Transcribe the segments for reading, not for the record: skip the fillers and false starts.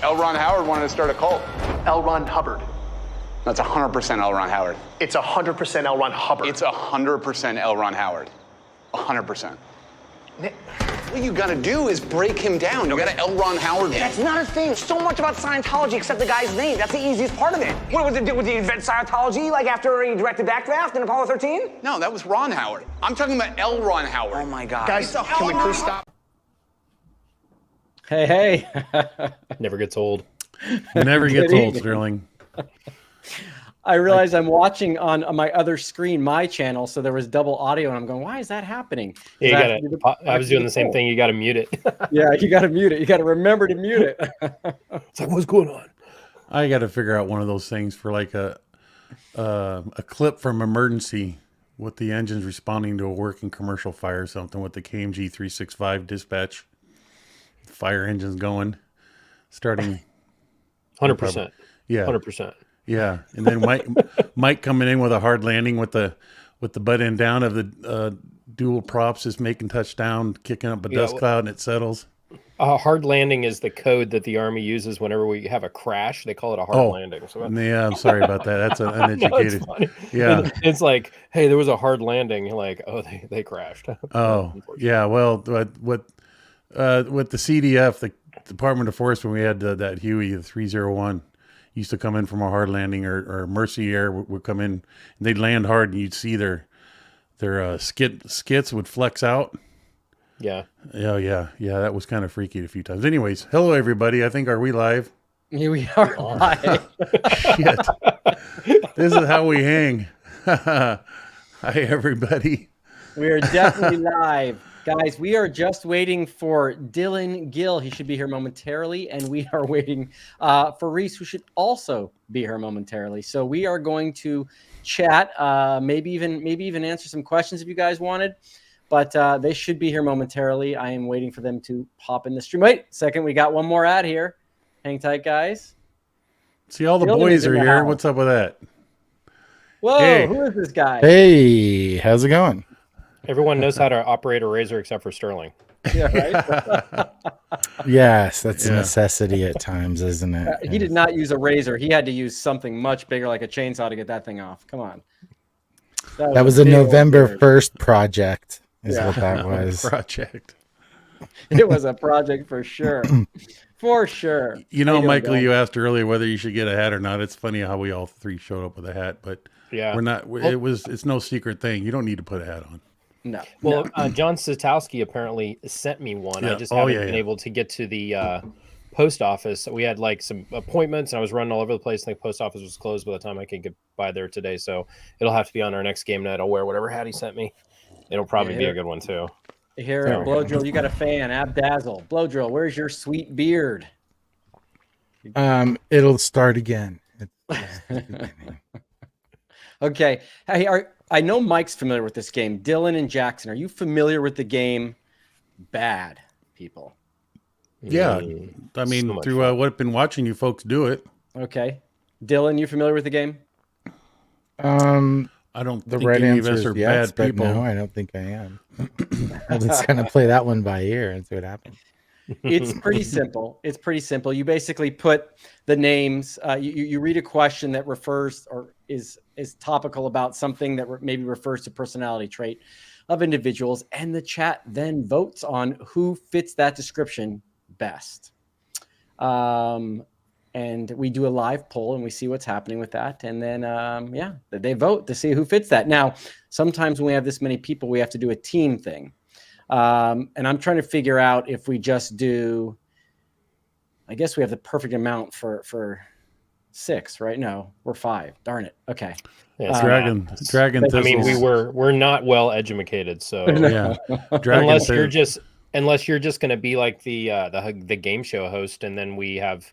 L. Ron Howard wanted to start a cult. L. Ron Hubbard. That's 100% L. Ron Howard. It's 100% L. Ron Hubbard. It's 100% L. Ron Howard. 100%. What you gotta do is break him down. You gotta L. Ron Howard him. That's not a thing. So much about Scientology except the guy's name. That's the easiest part of it. What was it? Would he invent Scientology like after he directed Backdraft in Apollo 13? No, that was Ron Howard. I'm talking about L. Ron Howard. Oh my God. Guys, can we please stop? Hey. Never gets old. Never gets old, Sterling. I realized I'm watching on my other screen, my channel, so there was double audio, and I'm going, why is that happening? Yeah, I was doing the same thing. You got to mute it. Yeah, you got to mute it. You got to remember to mute it. It's like, what's going on? I got to figure out one of those things for like a clip from Emergency with the engines responding to a working commercial fire or something with the KMG 365 dispatch. Fire engines going, starting 100%. Yeah. 100%. Yeah, and then Mike coming in with a hard landing with the butt end down of the dual props, just making touchdown, kicking up a dust cloud, and it settles. Hard landing is the code that the Army uses whenever we have a crash. They call it a hard landing. So yeah, I'm sorry about that. That's an uneducated. Yeah, it's like, hey, there was a hard landing. You're like, oh, they crashed. Oh, yeah. Well, with the CDF, the Department of Force, when we had that Huey, the 301. Used to come in from a hard landing, or Mercy Air would come in, and they'd land hard, and you'd see their skits would flex out. Yeah. Oh yeah. That was kind of freaky a few times. Anyways, hello everybody. Are we live? Here we are live. Shit. This is how we hang. Hi everybody. We are definitely live. Guys, we are just waiting for Dylan Gill. He should be here momentarily, and we are waiting for Reese, who should also be here momentarily. So we are going to chat, maybe even answer some questions if you guys wanted, but they should be here momentarily. I am waiting for them to pop in the stream. Wait a second, we got one more ad here. Hang tight, guys. See, all the Dylan boys are here. house. What's up with that? Whoa, Hey. Who is this guy? Hey, how's it going? Everyone knows how to operate a razor except for Sterling. Yeah, right? Yes, that's a necessity at times, isn't it? He did not use a razor. He had to use something much bigger, like a chainsaw, to get that thing off. Come on. That was a big old November bird. 1st project, is Yeah. what that was. Project. It was a project for sure. For sure. You know, How you doing, Michael, Dylan? you asked earlier whether you should get a hat or not. It's funny how we all three showed up with a hat, but Yeah. we're not. It's no secret thing. You don't need to put a hat on. No. Well, John Satowski apparently sent me one. Yeah. I just Oh, haven't yeah, been yeah. able to get to the post office. We had like some appointments, and I was running all over the place. And the post office was closed by the time I could get by there today. So it'll have to be on our next game night. I'll wear whatever hat he sent me. It'll probably be a good one too. Here at Blow Drill, you got a fan, Abdazzle. Blow Drill, where's your sweet beard? It'll start again. Okay. Hey, I know Mike's familiar with this game. Dylan and Jackson, are you familiar with the game Bad People? Yeah, I mean, so much through what I've been watching you folks do it. Okay. Dylan, you familiar with the game? I don't The think right any of answer us is are yes, bad but people. no, I don't think I am. I'm just gonna play that one by ear and see what happens. It's pretty simple. It's pretty simple. You basically put the names. You read a question that refers or is topical about something that maybe refers to personality trait of individuals, and the chat then votes on who fits that description best. And we do a live poll and we see what's happening with that, and then they vote to see who fits that. Now, sometimes when we have this many people, we have to do a team thing. And I'm trying to figure out if we just do, I guess we have the perfect amount for 6, right? No, we're 5. Darn it. Okay. Yeah, Dragon I mean, Thistles. we're not well educated, so Yeah, Dragon unless you're just going to be like the game show host, and then we have,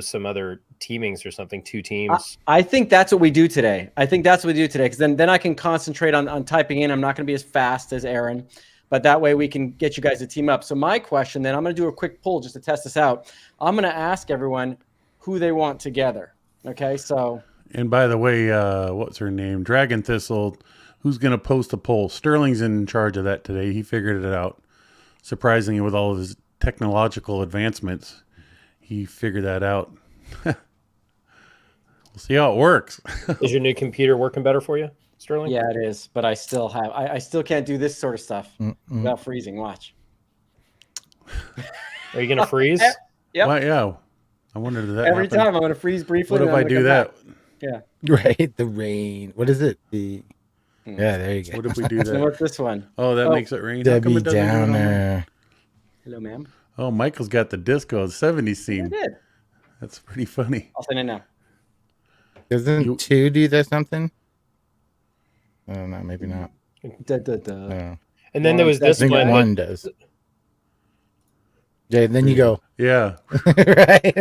some other teamings or something, 2 teams. I think that's what we do today. Because then I can concentrate on typing in. I'm not going to be as fast as Aaron, but that way we can get you guys to team up. So my question, then I'm going to do a quick poll just to test this out. I'm going to ask everyone who they want together. Okay, so. And by the way, what's her name? Dragon Thistle. Who's going to post a poll? Sterling's in charge of that today. He figured it out. Surprisingly, with all of his technological advancements, he figured that out. We'll see how it works. Is your new computer working better for you, Sterling? Yeah, it is. But I still have. I still can't do this sort of stuff without freezing. Watch. Are you gonna freeze? Yep. Why, yeah. I wonder did that Every happen? time I'm going to freeze briefly. What if and then I I'm do gonna that? come back. Yeah. Right, the rain. What is it? The yeah, there you go. What if we do So that? what's this one? Oh, that Oh. makes it rain. How come Debbie it doesn't do it on mine? Downer. Hello, ma'am. Oh, Michael's got the disco 70s I theme. did. That's pretty funny. I'll send it now. Doesn't two do that something? I don't know. Maybe not. Da, da, da. No. And then there was I this think one. that- one does. Yeah, then you go Yeah. right.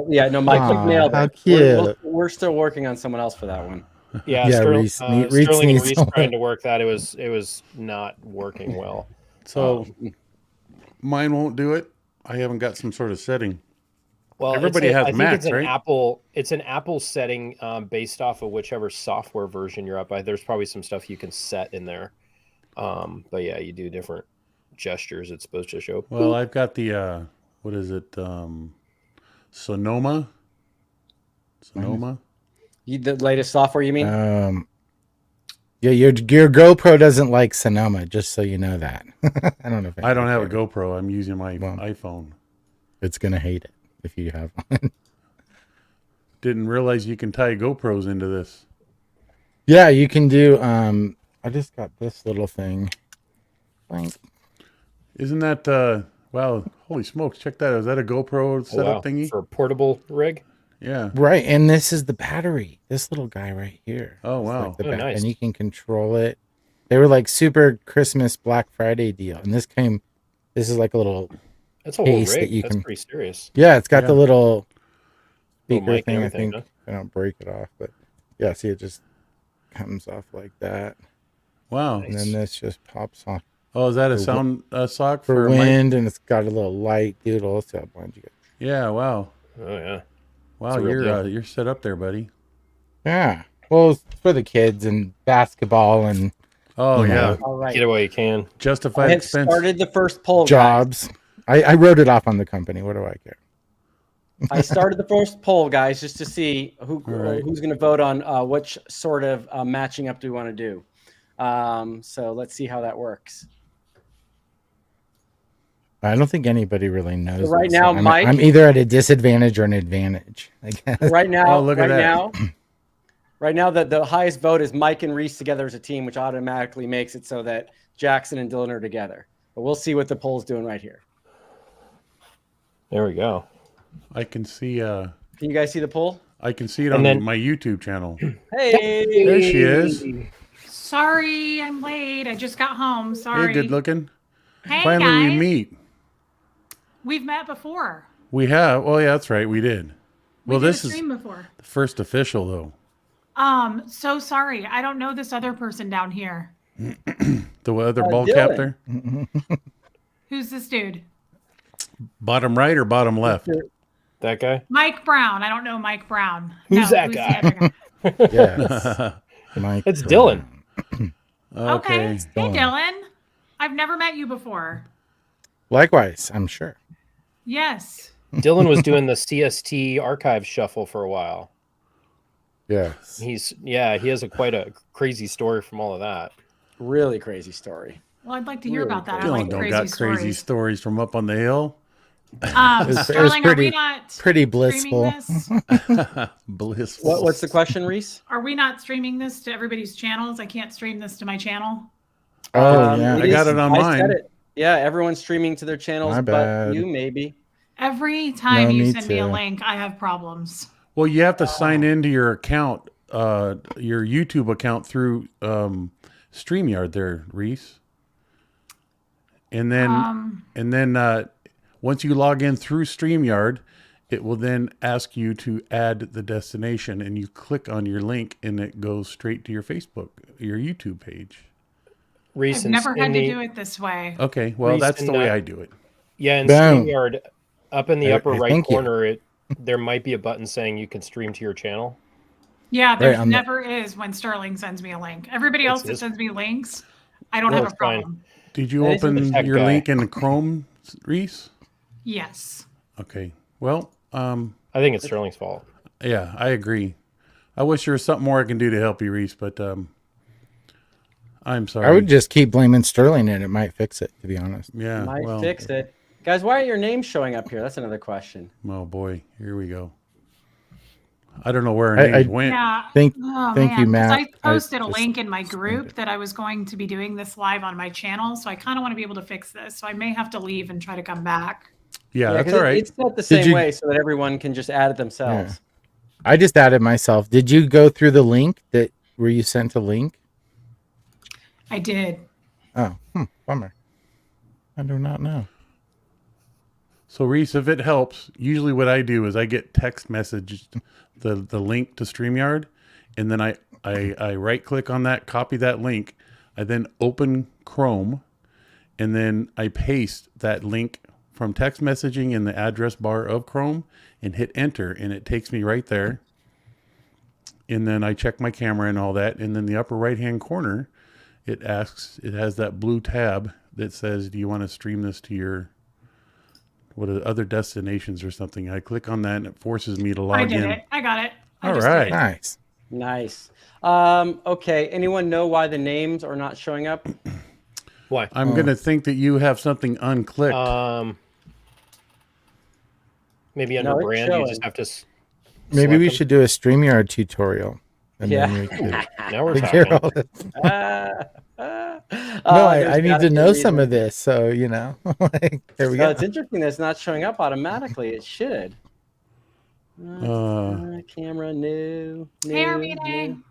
Yeah, no, Mike Aw, nailed how it. cute. We're still working on someone else for that one. Yeah, Yeah, Sterling, Reese need- Reese Sterling and needs Reese someone. trying to work that. It was not working well. So mine won't do it. I haven't got some sort of setting. Well, Everybody it's has I think Macs, it's an right? Apple. It's an Apple setting based off of whichever software version you're up by. There's probably some stuff you can set in there. But yeah, you do different gestures. It's supposed to show. Well, I've got the what is it? Sonoma. Sonoma. The latest software, you mean? Yeah, your GoPro doesn't like Sonoma, just so you know that. I don't know if I don't have a GoPro. I'm using my iPhone. It's gonna hate it if you have one. Didn't realize you can tie GoPros into this. Yeah, you can do. I just got this little thing. Boink. Isn't that wow? Holy smokes! Check that out. Is that a GoPro Oh, setup wow. thingy? For a portable rig. Yeah. Right, and this is the battery. This little guy right here. Oh, It's wow. like the Oh, nice. And you can control it. They were like super Christmas Black Friday deal, and this is like a little. That's a whole Case that rig. you That's can- pretty serious. Yeah, it's got Yeah. the little Little speaker mic and thing. I everything, think huh? I don't break it off, but yeah, see, it just comes off like that, Wow. and then this just pops off Oh, is that a sound sock for for mic? wind, and it's got a little light doodle. So why don't you go? Yeah. Wow. Oh yeah. Wow. a real deal. You're set up there, buddy. Yeah, well, it's for the kids and basketball and Oh You yeah. know. All right. Get away you can. I Justified have expense. started the first poll. guys. jobs. I wrote it off on the company. What do I care? I started the first poll, guys, just to see right. who's going to vote on which sort of matching up do we want to do. So let's see how that works. I don't think anybody really knows. So right this. now, I'm, Mike- I'm either at a disadvantage or an advantage. I guess. Right now, Oh, look at that. Right now, the highest vote is Mike and Reese together as a team, which automatically makes it so that Jackson and Dylan are together. But we'll see what the poll's doing right here. There we go. I can see. Can you guys see the poll? I can see it And on then- my YouTube channel. Hey, There she is. Sorry, I'm late. I just got home. Sorry. Hey, good looking. Hey, Finally, guys. we meet. We've met before. We have. Well, yeah, that's right. We did. Well, We did this a is stream before. the first official, though. So sorry. I don't know this other person down here. The other ball cap Dylan. there. Who's this dude? Bottom right or bottom left? That guy. Mike Brown. I don't know Mike Brown. Who's that the guy? other guy? Yes. Mike It's Dylan. Okay. Hey, Dylan. Dylan. I've never met you before. Likewise, I'm sure. Yes. Dylan was doing the CST archive shuffle for a while. Yes. He has quite a crazy story from all of that. really crazy story. Well, I'd like to hear Really about that. I Dylan like don't crazy got stories. crazy stories from up on the hill. It was Sterling, are we pretty- not Pretty streaming blissful. this? Blissful. What's the question, Reese? Are we not streaming this to everybody's channels? I can't stream this to my channel. Oh yeah. I got it on I mine. said it. Yeah, everyone's streaming to their channels, My but bad. you maybe. Every time No, you me send me a too. link, I have problems. Well, you have to sign into your account, your YouTube account through StreamYard there, Reese. And then once you log in through StreamYard, it will then ask you to add the destination, and you click on your link, and it goes straight to your Facebook, your YouTube page. Reese I've never had to the- do it this way. Okay, well, Reese that's the and, way I do it. Yeah, in Boom. StreamYard, up in the upper right thank you. corner, there might be a button saying you can stream to your channel. Yeah, there on the- never is when Sterling sends me a link. Everybody else that is- sends me links, I don't No, have a it's fine. problem. Did you That is open tech your guy. link in Chrome, Reese? Yes. Okay. Well, I think it's Sterling's fault. Yeah, I agree. I wish there was something more I can do to help you, Reese, but I'm sorry. I would just keep blaming Sterling and it might fix it, to be honest. Yeah. Might well, fix it. Guys, why are your names showing up here? That's another question. Oh boy, here we go. I don't know where our I- names I- went. Yeah. Thank Oh, you, man, 'cause Matt. I posted a just link in my explained group it. that I was going to be doing this live on my channel, so I kind of want to be able to fix this. So I may have to leave and try to come back. Yeah, that's 'cause all right. It's not the same you- way, so that everyone can just add it themselves. I just added myself. Did you go through the link that were you sent a link? I did. Oh, bummer. I do not know. So Reese, if it helps, usually what I do is I get text messaged the link to StreamYard, and then I right click on that, copy that link, I then open Chrome, and then I paste that link from text messaging in the address bar of Chrome and hit enter, and it takes me right there. And then I check my camera and all that, and then the upper right hand corner, it has that blue tab that says, do you want to stream this to your other destinations or something? I click on that and it forces me to log I in. did it. I got it. I All just did right. it. Nice. Nice. Okay. Anyone know why the names are not showing up? Why? I'm gonna think that you have something unclicked. Maybe under No, it's brand, you showing. just have to. Maybe select we them. should do a StreamYard tutorial. And Yeah. then we could Now we're figure talking. all this. No, There's I need gotta to be a know some reason. of this. So, like, there we So go. it's interesting that it's not showing up automatically. It should. Camera new. Hey, new, Armine. new.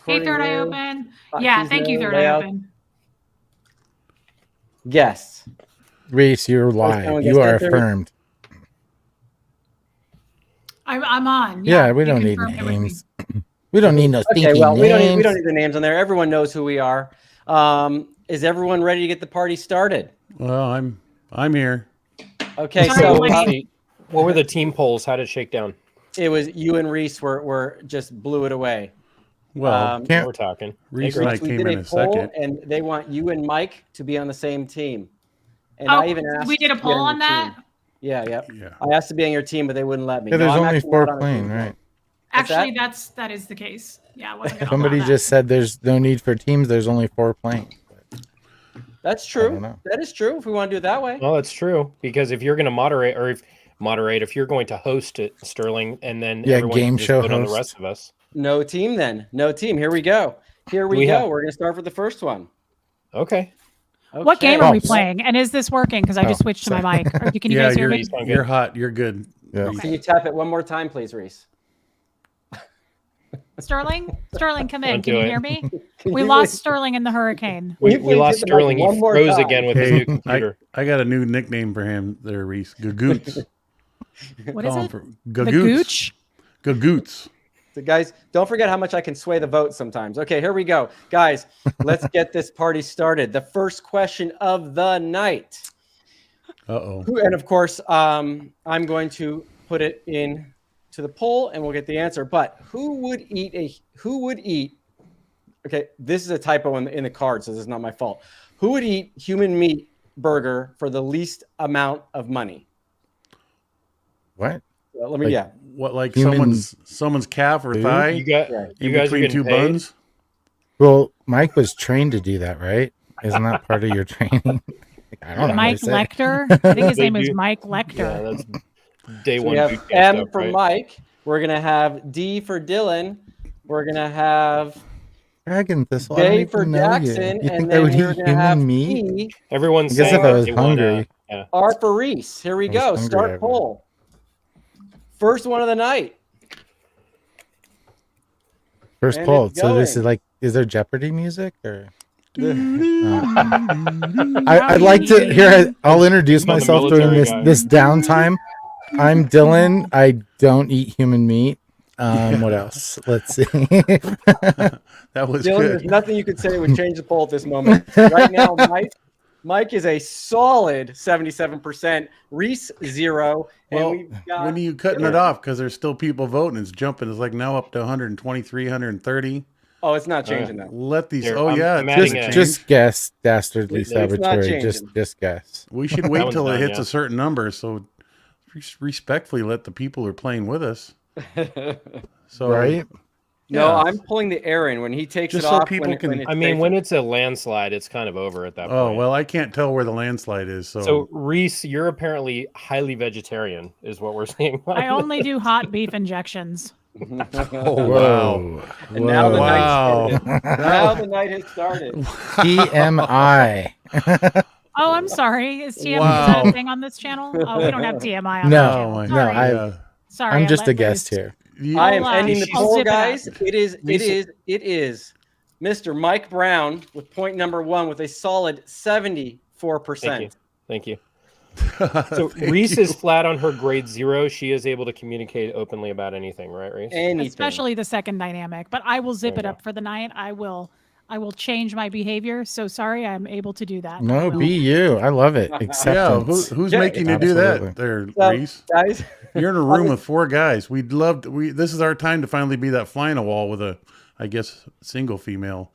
Hey, Recording Third Eye new. Open. Hotkeys Yeah, thank you, new, Third Eye layout. Open. Yes. Reese, you're someone live. gets You are that there- affirmed. I'm on. Yeah, we you don't need confirmed it with me. names. We don't need no Okay, stinking well, we names. don't need the names on there. Everyone knows who we are. Is everyone ready to get the party started? Well, I'm here. Okay, Sorry, so Lenny. What were the team polls? How did it shake down? it was you and Reese were just blew it away. Well, Can't- We're talking. Reese Hey, and girls. I We came did in a a poll, second. and they want you and Mike to be on the same team. And Oh, I even asked. we did a to be poll your on that? team. Yeah, yep. Yeah. I asked to be on your team, but they wouldn't let me. Yeah, No, there's I'm only actually 4 not on a playing, team. right? What's Actually, that? that is the case. Yeah, I wasn't gonna Somebody allow that. just said there's no need for teams. There's only 4 playing. That's I true. don't know. That is true. If we want to do it that way. Well, that's true because if you're going to moderate, if you're going to host it, Sterling, and then Yeah, everyone game can just show vote on the host. rest of us. No team then. No team. Here we go. Here we We go. have- We're gonna start with the first one. Okay. What game Okay. are we Oh. playing? And is this working? Because I just Oh, switched to my mic. Or can you Yeah, guys hear you're, me? Reese, I'm you're good. hot. You're good. Yeah. Can you tap it one more time, please, Reese? Sterling, come in. Don't Can do you it. hear me? Can We you lost please- Sterling in the hurricane. We you please lost hit the mic Sterling. He one more froze time? again with his Hey, new computer. I got a new nickname for him there, Reese. Gagoots. What is it? The Gagoots. Gooch? Gagoots. So guys, don't forget how much I can sway the vote sometimes. Okay, here we go. Guys, let's get this party started. The first question of the night. Uh-oh. And of course, I'm going to put it in to the poll and we'll get the answer. But who would eat okay, this is a typo in the card, so this is not my fault. Who would eat human meat burger for the least amount of money? What? Let me Like, yeah. What, like Human someone's calf or food? thigh You got Right. you in guys are between getting two paid? buns? Well, Mike was trained to do that, right? Isn't that part of your training? I don't know. Mike what to say. Lecter? I think his They name is do- Mike Yeah, Lecter. that's day So one. we have boot camp M stuff, for right? Mike. We're gonna have D for Dylan. We're gonna have Dragon Thistle. I don't J even for know Jackson, You and think I then would we're eat gonna have human meat? E, Everyone's I guess saying if I was they want, hungry. yeah. R for Reese. Here we I was go. hungry, I Start would. poll. First one of the night. First And poll. it's So this going. is like, is there Jeopardy music or? Howdy. I'd like to here. I'll introduce I'm the myself during military this guy. downtime. I'm Dylan. I don't eat human meat. What else? Let's see. That was Dylan, there's good. nothing you could say that would change the poll at this moment. Right now, Mike is a solid 77%. Reese 0. And Well, we've got when are you cutting it off? Because there's still people voting. It's jumping. It's like now up to 123, 130. Oh, it's not changing that. Let these. Here, Oh I'm- yeah, I'm it's adding just a- Just guess, dastardly It's not saboteur. Just changing. guess. We should wait one's till it done, hits yeah. a certain number. So respectfully let the people who are playing with us. So Right? No, Yeah. I'm pulling the Aaron when he takes Just it so off. people when, can- when it's I mean, safe. when it's a landslide, it's kind of over at that Oh point. well, I can't tell where the landslide is. So Reese, you're apparently highly vegetarian, is what we're seeing. I only do hot beef injections. oh wow, And now the wow. night started. Now the night has started. TMI. Oh, I'm sorry. Is TMI is Wow. that a thing on this channel? Oh, we don't have TMI on No, this Oh channel. my no, Sorry. yeah. Sorry. I'm I just let a guest loose. here. You- I am I'll, ending the I'll poll, zip it up. guys. It is Mr. Mike Brown with point number 1 with a solid 74%. Thank you. So Reese is flat on her grade 0. She is able to communicate openly about anything, right, Reese? Anything. Especially the second dynamic. But I will zip There it you up for the night. I will change my behavior. So sorry, I'm able to do that. I No, will. be you. I love it. Yeah, Acceptance. who's Yeah, making you do that, absolutely. there, So, Reese? guys, You're in a room with 4 guys. We'd love to. This is our time to finally be that fly in a wall with a, I guess, single female.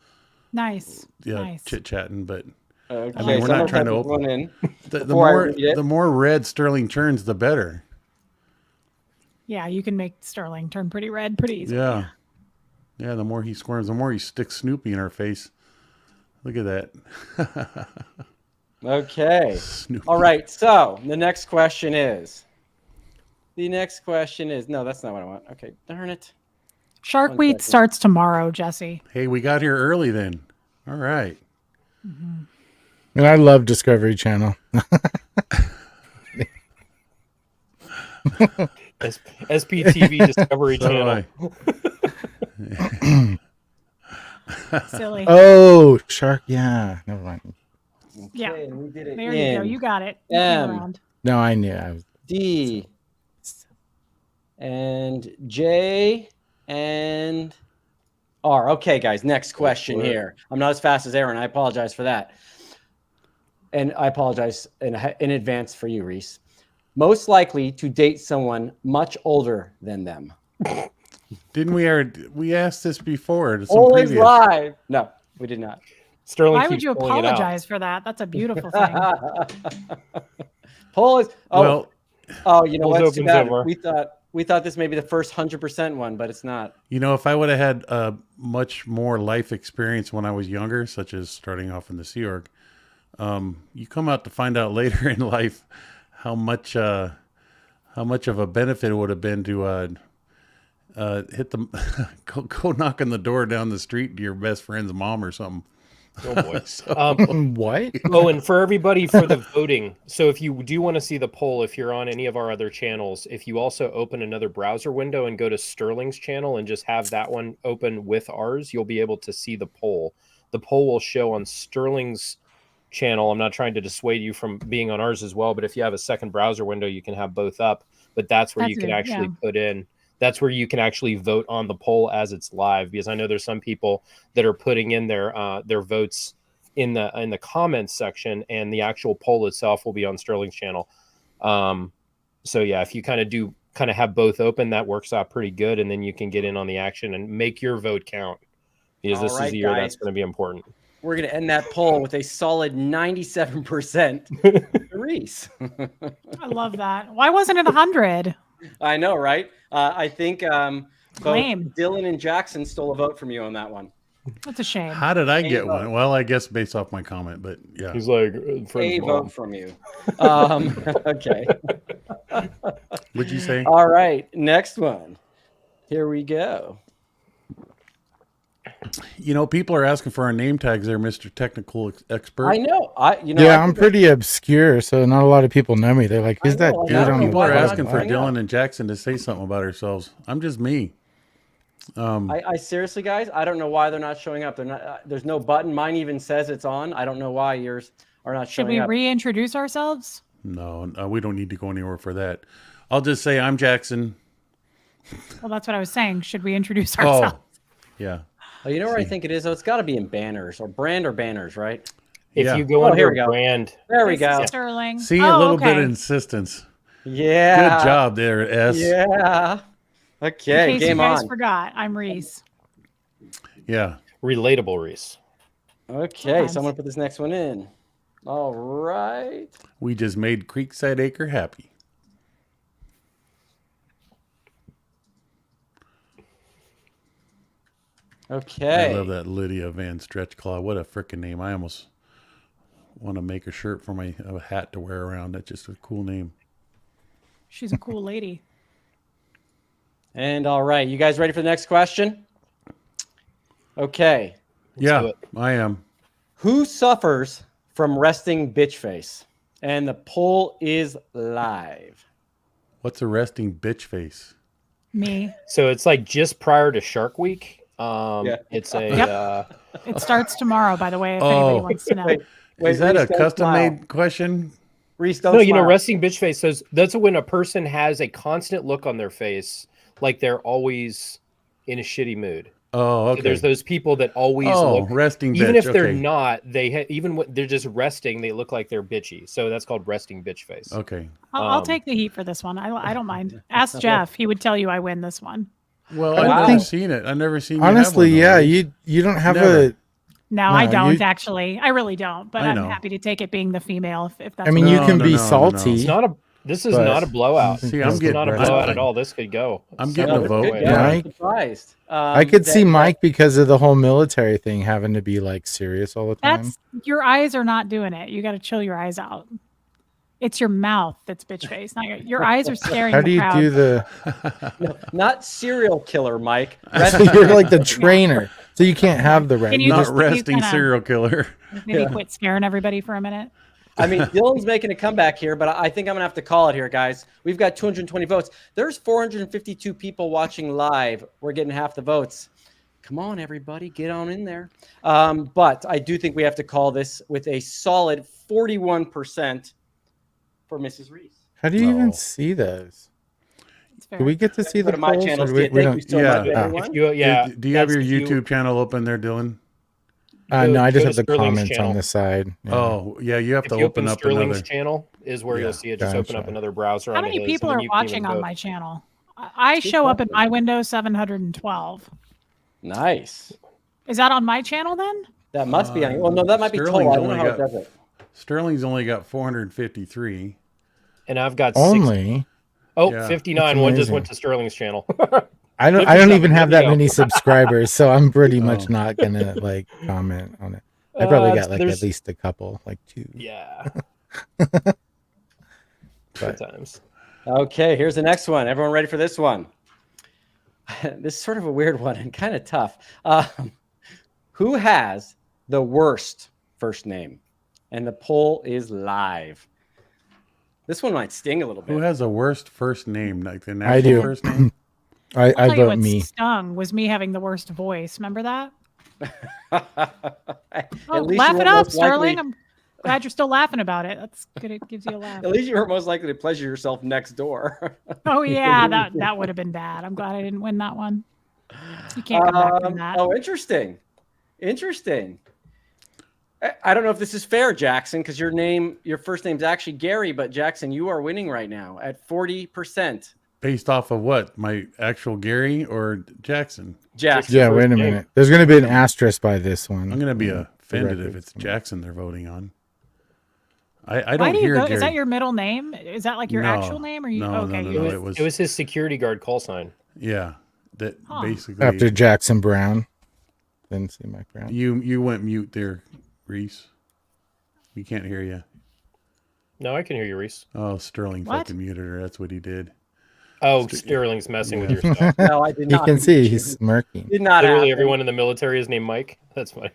Nice. Yeah, Nice. chit chatting. But okay, I mean, we're not trying to open open. one in. The Before I more read it. the more red Sterling turns, the better. Yeah, you can make Sterling turn pretty red pretty easily. Yeah, yeah. The more he squirms, the more he sticks Snoopy in our face. Look at that. Okay. Snoopy. All right. So the next question is. No, that's not what I want. Okay. Darn it. Shark 1 Week second. starts tomorrow, Jesse. Hey, we got here early then. All right. And I love Discovery Channel. SPTV Discovery So do Channel. Silly. Oh, shark. Yeah. Never mind. Yeah. Okay, and we did it There you go. in You got it. You came around. No, I knew. I was. D and J and R. Okay, guys, next question here. I'm not as fast as Aaron. I apologize for that. And I apologize in advance for you, Reese. Most likely to date someone much older than them. Didn't we asked this before? Some Always previous- live. No, we did not. Sterling Why keeps would you pulling it out. apologize for that? That's a beautiful thing. Poll is. Well, You know polls what? It's too opens bad. over. We thought this may be the first 100% one, but it's not. you know, if I would have had much more life experience when I was younger, such as starting off in the Sea Org, you come out to find out later in life how much of a benefit it would have been to hit the go knock on the door down the street to your best friend's mom or something. Oh boy. What? Oh, and for everybody for the voting. So if you do want to see the poll, if you're on any of our other channels, if you also open another browser window and go to Sterling's channel and just have that one open with ours, you'll be able to see the poll. The poll will show on Sterling's channel. I'm not trying to dissuade you from being on ours as well, but if you have a second browser window, you can have both up. But that's where That's you can good, actually yeah. put in. That's where you can actually vote on the poll as it's live, because I know there's some people that are putting in their votes in the comments section, and the actual poll itself will be on Sterling's channel. So yeah, if you kind of have both open, that works out pretty good, and then you can get in on the action and make your vote count, because this All is right, the year guys. that's going to be important. We're going to end that poll with a solid 97% Reese. I love that. Why wasn't it 100? I know, right? I think both Lame. Dylan and Jackson stole a vote from you on that one. That's a shame. How did I get vote. one? Well, I guess based off my comment, but yeah. He's like, A vote from you. Okay. What'd you say? All right. Next one. Here we go. You know, people are asking for our name tags there, Mr. Technical Expert. I know. Yeah, I'm pretty obscure, so not a lot of people know me. They're like, "Who's that know, I dude know. on the People are Why not? asking for Why not? Dylan and Jackson to say something about ourselves. I'm just me. I seriously, guys, I don't know why they're not showing up. They're not. There's no button. Mine even says it's on. I don't know why yours are not Should showing we up. reintroduce ourselves? No, we don't need to go anywhere for that. I'll just say I'm Jackson. Well, that's what I was saying. Should we introduce Oh, ourselves? yeah. Oh, you know where I think it is? Oh, it's got to be in banners or banners, right? If Yeah. you go Oh, under here we go. brand, There we This is go. Sterling. See, oh, a little okay. bit of insistence. Yeah. Good job there, S. Yeah. In Okay, case you game guys on. forgot, I'm Reese. Yeah. relatable Reese. Okay, Sometimes. so I'm gonna put this next one in. All right. We just made Creekside Acre happy. Okay. I love that Lydia Van Stretchclaw. What a freaking name! I almost want to make a shirt for a hat to wear around. That's just a cool name. She's a cool lady. And all right, you guys ready for the next question? Okay. do Yeah, it. I am. Who suffers from resting bitch face? And the poll is live. What's a resting bitch face? Me. So it's like just prior to Shark Week. Yeah. It's a Yep. It starts tomorrow, by the way, if anybody Oh. wants to know. Is that Reese, a don't custom smile. made question? Reese, don't no, you know, smile. resting bitch face. So that's when a person has a constant look on their face, like they're always in a shitty mood. Oh, okay. So there's those people that always Oh, look, resting even bitch, if they're okay. not, even when they're just resting, they look like they're bitchy. So that's called resting bitch face. Okay. I'll take the heat for this one. I don't mind. Ask Jeff. He would tell you I win this one. Well, I I've never think- seen it. I've never seen. You Honestly, have one, yeah, though. you don't have Never. No, I No, don't you- actually. I really don't. But I I'm know. happy to take it being the female if that's I mean, what you No, can no, be no, no, no. salty. It's not a. This is But- not a blowout. See, This I'm is getting not a resting. blowout at all. This could go. I'm getting a Some vote. other way. Yeah, I'm Mike? surprised. I could see that- Mike because of the whole military thing having to be like serious all the time. That's your eyes are not doing it. You got to chill your eyes out. It's your mouth that's bitch face, not your eyes are staring. How the do you crowd. do the? Not serial killer, Mike. You're like the trainer, so you can't have the red. Can You you Not just, just- resting kinda- serial killer. Maybe quit scaring everybody for a minute. I mean, Dylan's making a comeback here, but I think I'm gonna have to call it here, guys. We've got 220 votes. There's 452 people watching live. We're getting half the votes. Come on, everybody, get on in there. But I do think we have to call this with a solid 41% for Mrs. Reese. how do you even No. see those? It's fair. Do we get to see Go the to my polls, channel. or we Thank don't- you so Yeah. much, Ah. everyone. If you, yeah. Do you have your that's if you- YouTube channel open there, Dylan? Go- No, I just go have to the Sterling's comments channel. on the side. Yeah. Oh, yeah. You have If to you open open up Sterling's another. channel, is where Yeah. you'll see it. Just open up Gotcha. another browser. How onto many his, people and are then you can watching even on vote. my channel? I show up in my window 712. Nice. Is that on my channel then? That must be on. Well, no, that might be Sterling's total. I don't know only how it got- does it. Sterling's only got 453. And I've got Only. Yeah. 59. That's One just amazing. went to Sterling's channel. I don't 57, even have there that you go. many subscribers, so I'm pretty much Oh. not gonna like comment on it. I probably got like there's- at least a couple, like 2. Yeah. But- Times. Okay, here's the next one. Everyone ready for this one? This is sort of a weird one and kind of tough. Who has the worst first name? And the poll is live. This one might sting a little bit. Who has a worst first name? Like the I natural do. first name? I I'll tell you vote what me. stung was me having the worst voice. Remember that? At Oh, least you laugh were it up, most likely- Sterling. I'm glad you're still laughing about it. That's good. It gives you a laugh. At least you were most likely to pleasure yourself next door. Oh yeah, that would have been bad. I'm glad I didn't win that one. You can't come back from that. Oh, interesting. Interesting. I don't know if this is fair, Jackson, because your first name's actually Gary, but Jackson, you are winning right now at 40%. Based off of what? My actual Gary or Jackson? Jackson. Yeah, first wait a name. minute. There's gonna be an asterisk by this I'm one. going to be offended if record. it's Jackson they're voting on. I Why don't do you hear go? Gary. Is that your middle name? Is that like your No. actual name, or you? No, okay, no, you no, just- it was, It was his security guard call sign. yeah. That Huh. basically After Jackson Brown. Didn't see Mike Brown. you went mute there, Reese. We can't hear you. No, I can hear you, Reese. Oh, Sterling What? fucking muted her. That's what he did. Oh, Sterling's messing with your stuff. No, I did You not. can see he's smirking. Did not Literally happen. everyone in the military is named Mike. That's funny.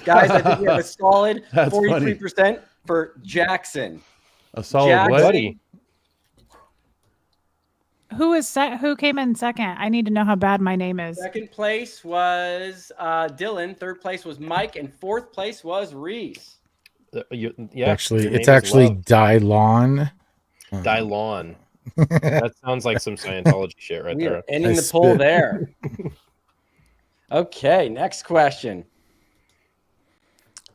Guys, I think we have a solid That's 43% for Jackson. A solid Jackson. what? Buddy. Who came in second? I need to know how bad my name is. Second place was Dylan. Third place was Mike. And fourth place was Reese. Yeah. Actually, your it's name is actually Love. Dylon. Dylon. That sounds like some Scientology shit right We are there. ending I the poll spit. there. Okay, next question.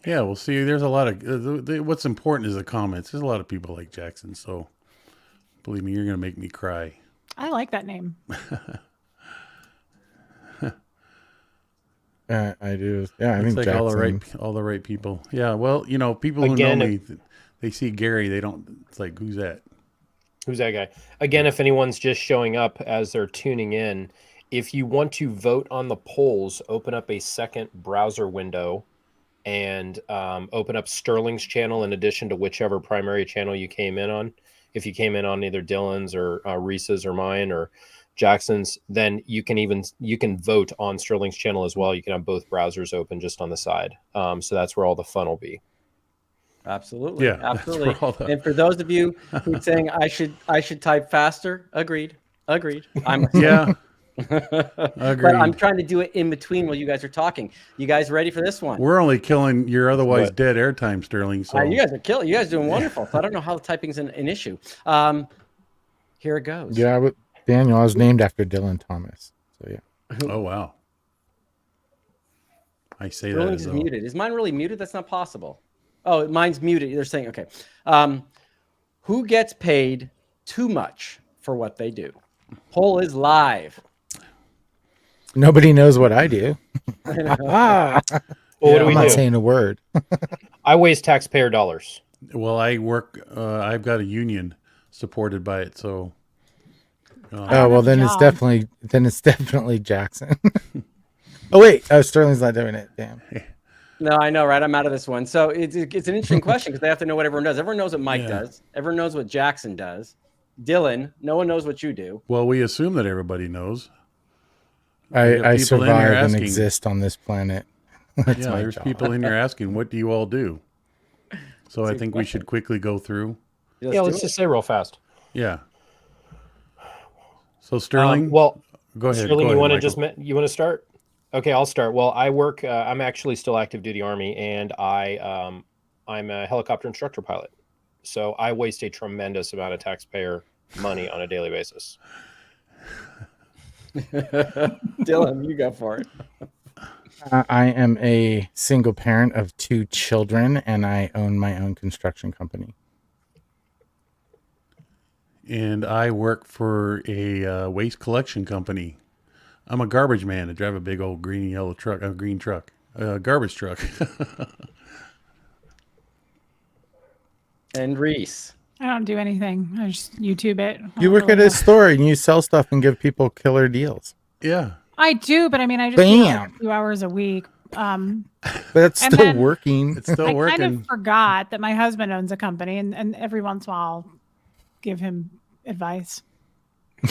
Yeah, well, see, there's a lot of what's important is the comments. There's a lot of people like Jackson, so believe me, you're gonna make me cry. I like that name. I do. Yeah, I It's think like Jackson. all the right people. Yeah, well, you know, people who Again, know me, they see Gary, they don't. It's like, who's that? Who's that guy? Again, if anyone's just showing up as they're tuning in, if you want to vote on the polls, open up a second browser window and open up Sterling's channel in addition to whichever primary channel you came in on. If you came in on either Dylan's or Reese's or mine or Jackson's, then you can vote on Sterling's channel as well. You can have both browsers open just on the side. So that's where all the fun will be. Absolutely. Yeah, that's Absolutely. where all the- And for those of you who are saying I should type faster, agreed. I'm Yeah. But Agreed. I'm trying to do it in between while you guys are talking. You guys ready for this one? We're only killing your otherwise What? dead airtime, Sterling. So You guys are killing. You guys are doing wonderful. So I don't know how typing's an issue. Here it goes. Yeah, Daniel, I was named after Dylan Thomas. So yeah. oh wow. I say that Sterling's as is though- muted. Is mine really muted? That's not possible. Oh, mine's muted. They're saying, okay. Who gets paid too much for what they do? Poll is live. Nobody knows what I do. Well, what do I'm we not do? saying a word. I waste taxpayer dollars. Well, I work. I've got a union supported by it, so Oh well, have a then it's job. definitely Jackson. Oh wait, Sterling's not doing it. Damn. No, I know, right? I'm out of this one. So it's an interesting question because they have to know what everyone does. Everyone knows what Mike Yeah. does. Everyone knows what Jackson does. Dylan, no one knows what you do. well, we assume that everybody knows. I people in here survive and asking. exist on this planet. That's Yeah, my there's job. people in here asking, "What do you all do?" So I think we should quickly go through. Yeah, let's just say real fast. Yeah. So Sterling, Well, go ahead. Sterling, go you want to Michael. you want to start? Okay, I'll start. Well, I work. I'm actually still active duty Army, and I'm a helicopter instructor pilot. So I waste a tremendous amount of taxpayer money on a daily basis. Dylan, you go for it. I am a single parent of 2 children, and I own my own construction company. And I work for a waste collection company. I'm a garbage man. I drive a big old green and yellow truck, a green truck, garbage truck. And Reese. I don't do anything. I just YouTube it. I You don't work at really a know. store and you sell stuff and give people killer deals. Yeah. I do, but I mean, I just do like Bam. a few hours a week. But that's And still then- working. It's still I working. kind of forgot that my husband owns a company, and every once in a while, I'll give him advice.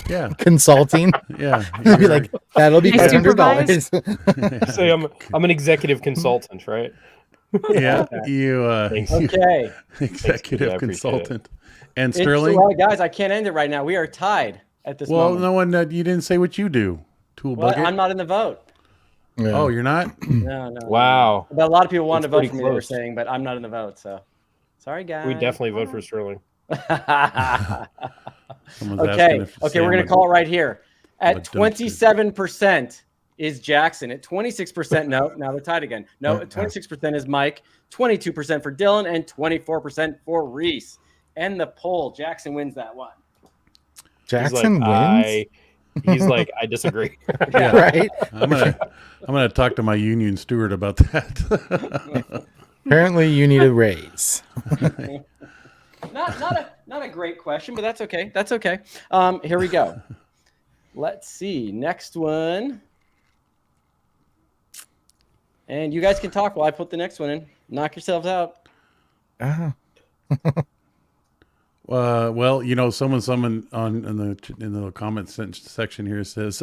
Yeah. Consulting. Yeah. You'll be like, that'll be I $500. Say I'm an executive consultant, right? yeah. You, Thanks. you Okay. executive Yeah, I appreciate consultant. And It's, Sterling. well, guys, I can't end it right now. We are tied at this Well, moment. no one. You didn't say what you do. Tool Well, bucket. I'm not in the vote. Yeah. Oh, you're not. No. Wow. But a lot of people wanted It's to vote pretty for me, they were close. saying, but I'm not in the vote. So sorry, guys. We definitely vote for Sterling. Someone's Okay. asking if Okay, we're going to call it right here. I'm a At dumpster. 27% is Jackson. At 26%, no, now they're tied again. No, at 26% is Mike, 22% for Dylan, and 24% for Reese. And the poll, Jackson wins that one. Jackson wins? He's like, I disagree. Yeah. Right? I'm gonna talk to my union steward about that. Apparently, you need a raise. Not a great question, but that's okay. That's okay. Here we go. Let's see. Next one. And you guys can talk while I put the next one in. Knock yourselves out. Ah. Well, you know, someone in the comment section here says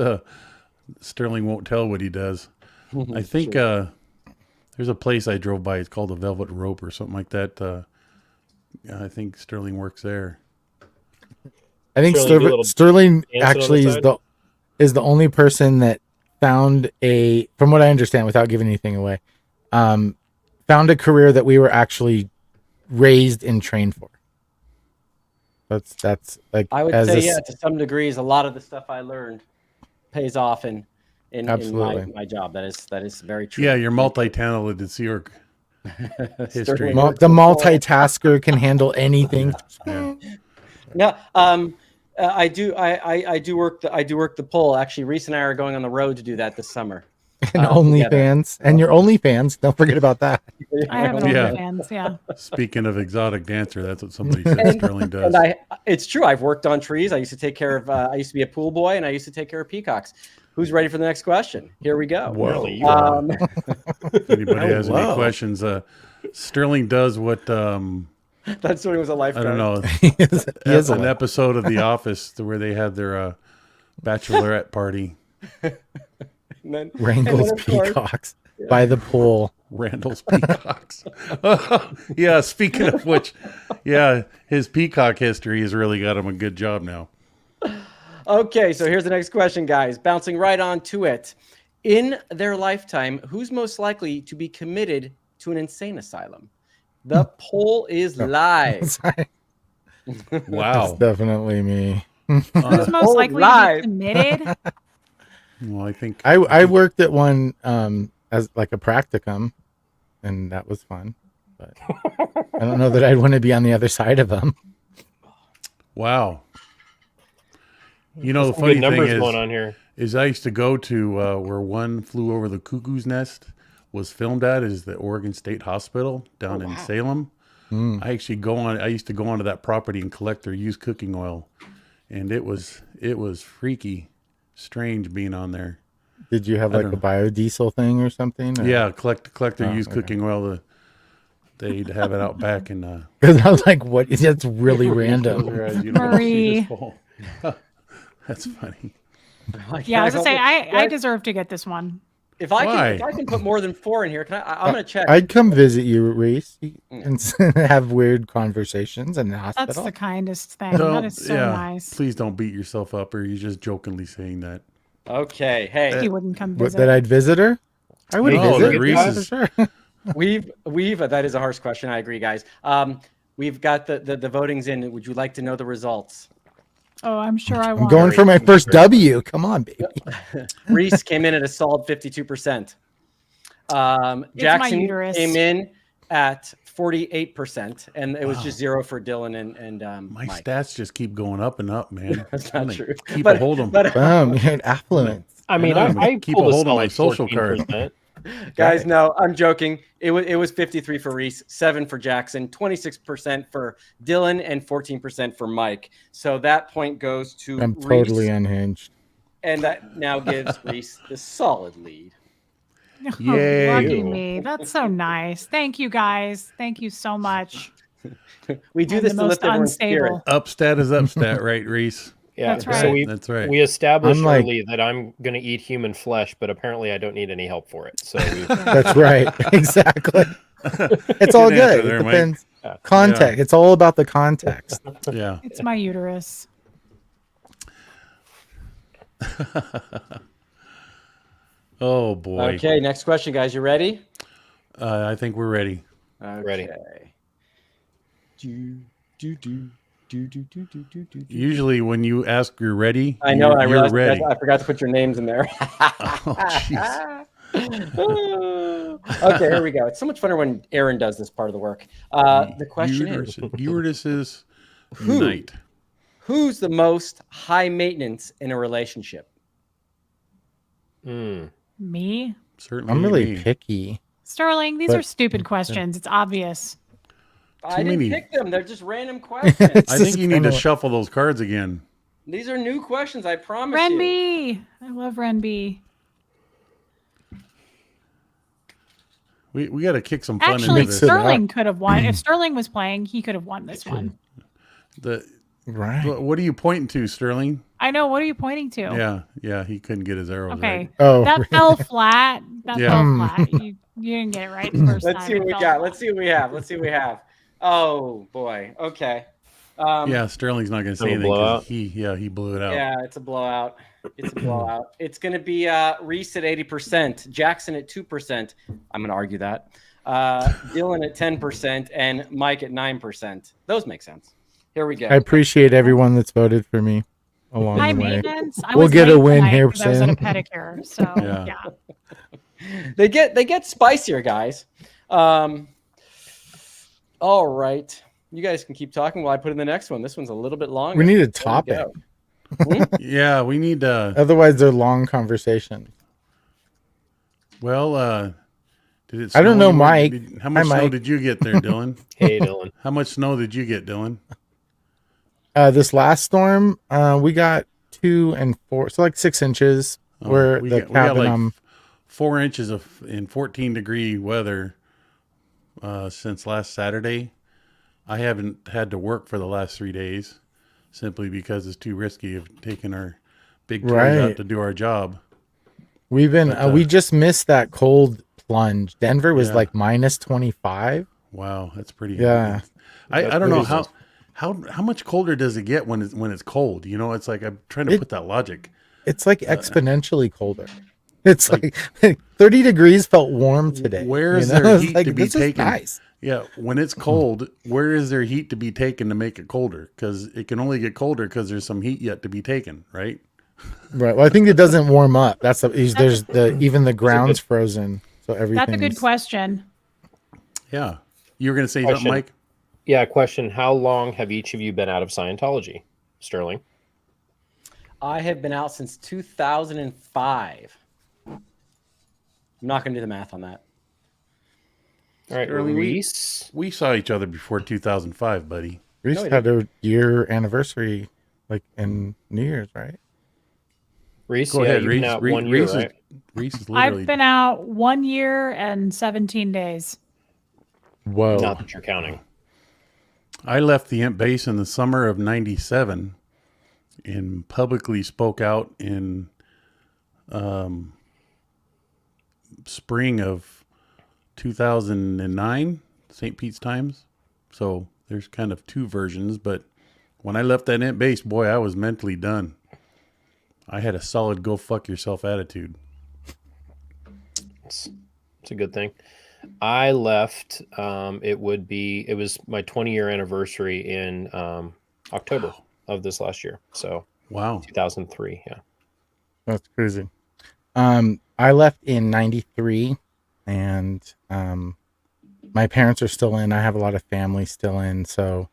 Sterling won't tell what he does. I think there's a place I drove by. It's called the Velvet Rope or something like that. I think Sterling works there. I think Sterling, do a little Sterling dance on actually the is side. the only person that found from what I understand, without giving anything away, found a career that we were actually raised and trained for. That's like I would as say, a- yeah, to some degrees, a lot of the stuff I learned pays off in Absolutely. my job. That is very true. Yeah, you're multi-talented. It's your history. Sterling. The multitasker can handle anything. Yeah. No, I do work the poll. Actually, Reese and I are going on the road to do that this summer. And together. OnlyFans. And your OnlyFans. Don't forget about that. I have an Yeah. OnlyFans, yeah. Speaking of exotic dancer, that's what somebody said Sterling does. And it's true. I've worked on trees. I used to take care of. I used to be a pool boy, and I used to take care of peacocks. Who's ready for the next question? Here we go. Whoa. You are. If anybody has any Hello. questions, Sterling does what That's when it was a I lifeguard. don't know. he is An a episode of The Office where they had their bachelorette party. And then, Wrangles of course- peacocks by the pool. Randall's peacocks. Yeah, speaking of which, yeah, his peacock history has really got him a good job now. Okay, so here's the next question, guys. Bouncing right on to it. In their lifetime, who's most likely to be committed to an insane asylum? The poll is live. Sorry. Wow. It's definitely me. Who's most Oh, likely live. to be committed? Well, I think I worked at one as like a practicum, and that was fun. But I don't know that I'd want to be on the other side of them. wow. You know, the Some funny good thing numbers going on here. is I used to go to where One Flew Over the Cuckoo's Nest was filmed at is the Oregon State Hospital down in Salem. I used to go onto that property and collect their used cooking oil, and it was freaky, strange being on there. Did you have like a don't biodiesel thing or something? Or? Yeah, collect their used okay. cooking oil. They'd have it out back and Because I was like, what? That's really random. Marie. That's funny. Yeah, I was gonna say I deserve to get this one. If I Why? can put more than 4 in here, can I'm gonna check. I'd come visit you, Reese, and have weird conversations in the hospital. That's the kindest thing. That is so nice. Please don't beat yourself up, or you're just jokingly saying that. Okay, hey, He wouldn't come But visit. that I'd visit her? I would No, visit that Reese yeah, is- for sure. we've that is a harsh question. I agree, guys. We've got the voting's in. Would you like to know the results? Oh, I'm sure I I'm want. going for my first W. Come on, baby. Reese came in at a solid 52%. Jackson uterus. came in at 48%, and it was just 0 for Dylan and My Mike. stats just keep going up and up, man. That's not I'm gonna true. Keep But- a hold of 'em. But Boom, you're an affluence. I mean, know, I keep pulled a hold of my solid social card. 14%. guys, no, I'm joking. It was 53 for Reese, 7 for Jackson, 26% for Dylan, and 14% for Mike. So that point goes to I'm Reese, totally unhinged. and that now gives Reese the solid lead. Yay. Lucky me. That's so nice. Thank you, guys. Thank you so much. We do I'm this the to most lift everyone's spirit. unstable. Upstat is upstat, right, Reese? Yeah, That's so right. That's right. we established I'm like- early that I'm going to eat human flesh, but apparently I don't need any help for it. So That's right. Exactly. It's all Good answer good. there, It Mike. depends. Context. It's all about the context. Yeah. It's my uterus. Oh boy. Okay, next question, guys. You ready? I think we're ready. Ready. Usually, when you ask you're ready, I know. You're, I you're realized ready. I forgot to put your names in there. Oh, jeez. Okay, here we go. It's so much funner when Aaron does this part of the work. The question is, Uteruses unite. who's the most high maintenance in a relationship? Me? Certainly, I'm really me. picky. Sterling, these But- are stupid questions. It's obvious. I didn't many. pick them. They're just random questions. I think you need to shuffle those cards again. These are new questions. I promise Ren you. B. I love Ren B. We got to kick some fun Actually, into this. Sterling could have won. If Sterling was playing, he could have won this one. Right. What are you pointing to, Sterling? I know. What are you pointing to? Yeah, he couldn't get his arrows Okay. right. Oh, That fell flat. That Yeah. fell flat. You didn't get it right the first Let's time. see what It we fell got. flat. Let's see what we have. Let's see what we have. Oh boy. Okay. Yeah, Sterling's not going to say Have a anything blowout? because he blew it out. Yeah, it's a blowout. It's a blowout. It's going to be Reese at 80%, Jackson at 2%. I'm going to argue that. Dylan at 10%, and Mike at 9%. Those make sense. Here we go. I appreciate everyone that's voted for me along High the way. maintenance. I We'll was get a late win tonight here 'cause I was at a soon. pedicure. So Yeah. yeah. They get spicier, guys. All right. You guys can keep talking while I put in the next one. This one's a little bit longer. We need a There we topic. go. Yeah, we need Otherwise, they're long conversations. well, did it I don't snow know, anywhere? Mike. How much Hi, snow Mike. did you get there, Dylan? hey, Dylan. How much snow did you get, Dylan? This last storm, we got 2 and 4, so like 6 inches. Where we the got, we got cabin like 4 inches of in 14-degree weather since last Saturday. I haven't had to work for the last 3 days simply because it's too risky of taking our big trees Right. out to do our job. we've been But, we just missed that cold plunge. Denver was Yeah. like minus 25. Wow, that's pretty. Yeah. I That's don't know crazy. how much colder does it get when it's cold? You know, it's like I'm trying to It- put that logic. It's like exponentially colder. It's like 30 degrees felt warm today. Where is you know? there It's heat like, to be this is taken? nice. Yeah, when it's cold, where is there heat to be taken to make it colder? Because it can only get colder because there's some heat yet to be taken, right? Right. Well, I think it doesn't warm up. There's even the ground's frozen. So everything. That's a good question. Yeah. You were going to say something, Question. Mike? Yeah, question. How long have each of you been out of Scientology? Sterling? I have been out since 2005. I'm not going to do the math on that. All right, Sterling, Reese? We saw each other before 2005, buddy. Reese No, we had a year anniversary like in New Year's, right? Reese, Go yeah, ahead, you've Reese. been out 1 year, Reese right? Reese is literally. I've been out 1 year and 17 days. Whoa. Not that you're counting. I left the Imp base in the summer of '97 and publicly spoke out in spring of 2009, St. Pete's Times. So there's kind of two versions, but when I left that Imp base, boy, I was mentally done. I had a solid go fuck yourself attitude. It's a good thing. I left. It was my 20-year anniversary in October of this last year. So Wow. 2003. Yeah. That's crazy. I left in 93 and my parents are still in. I have a lot of family still in, so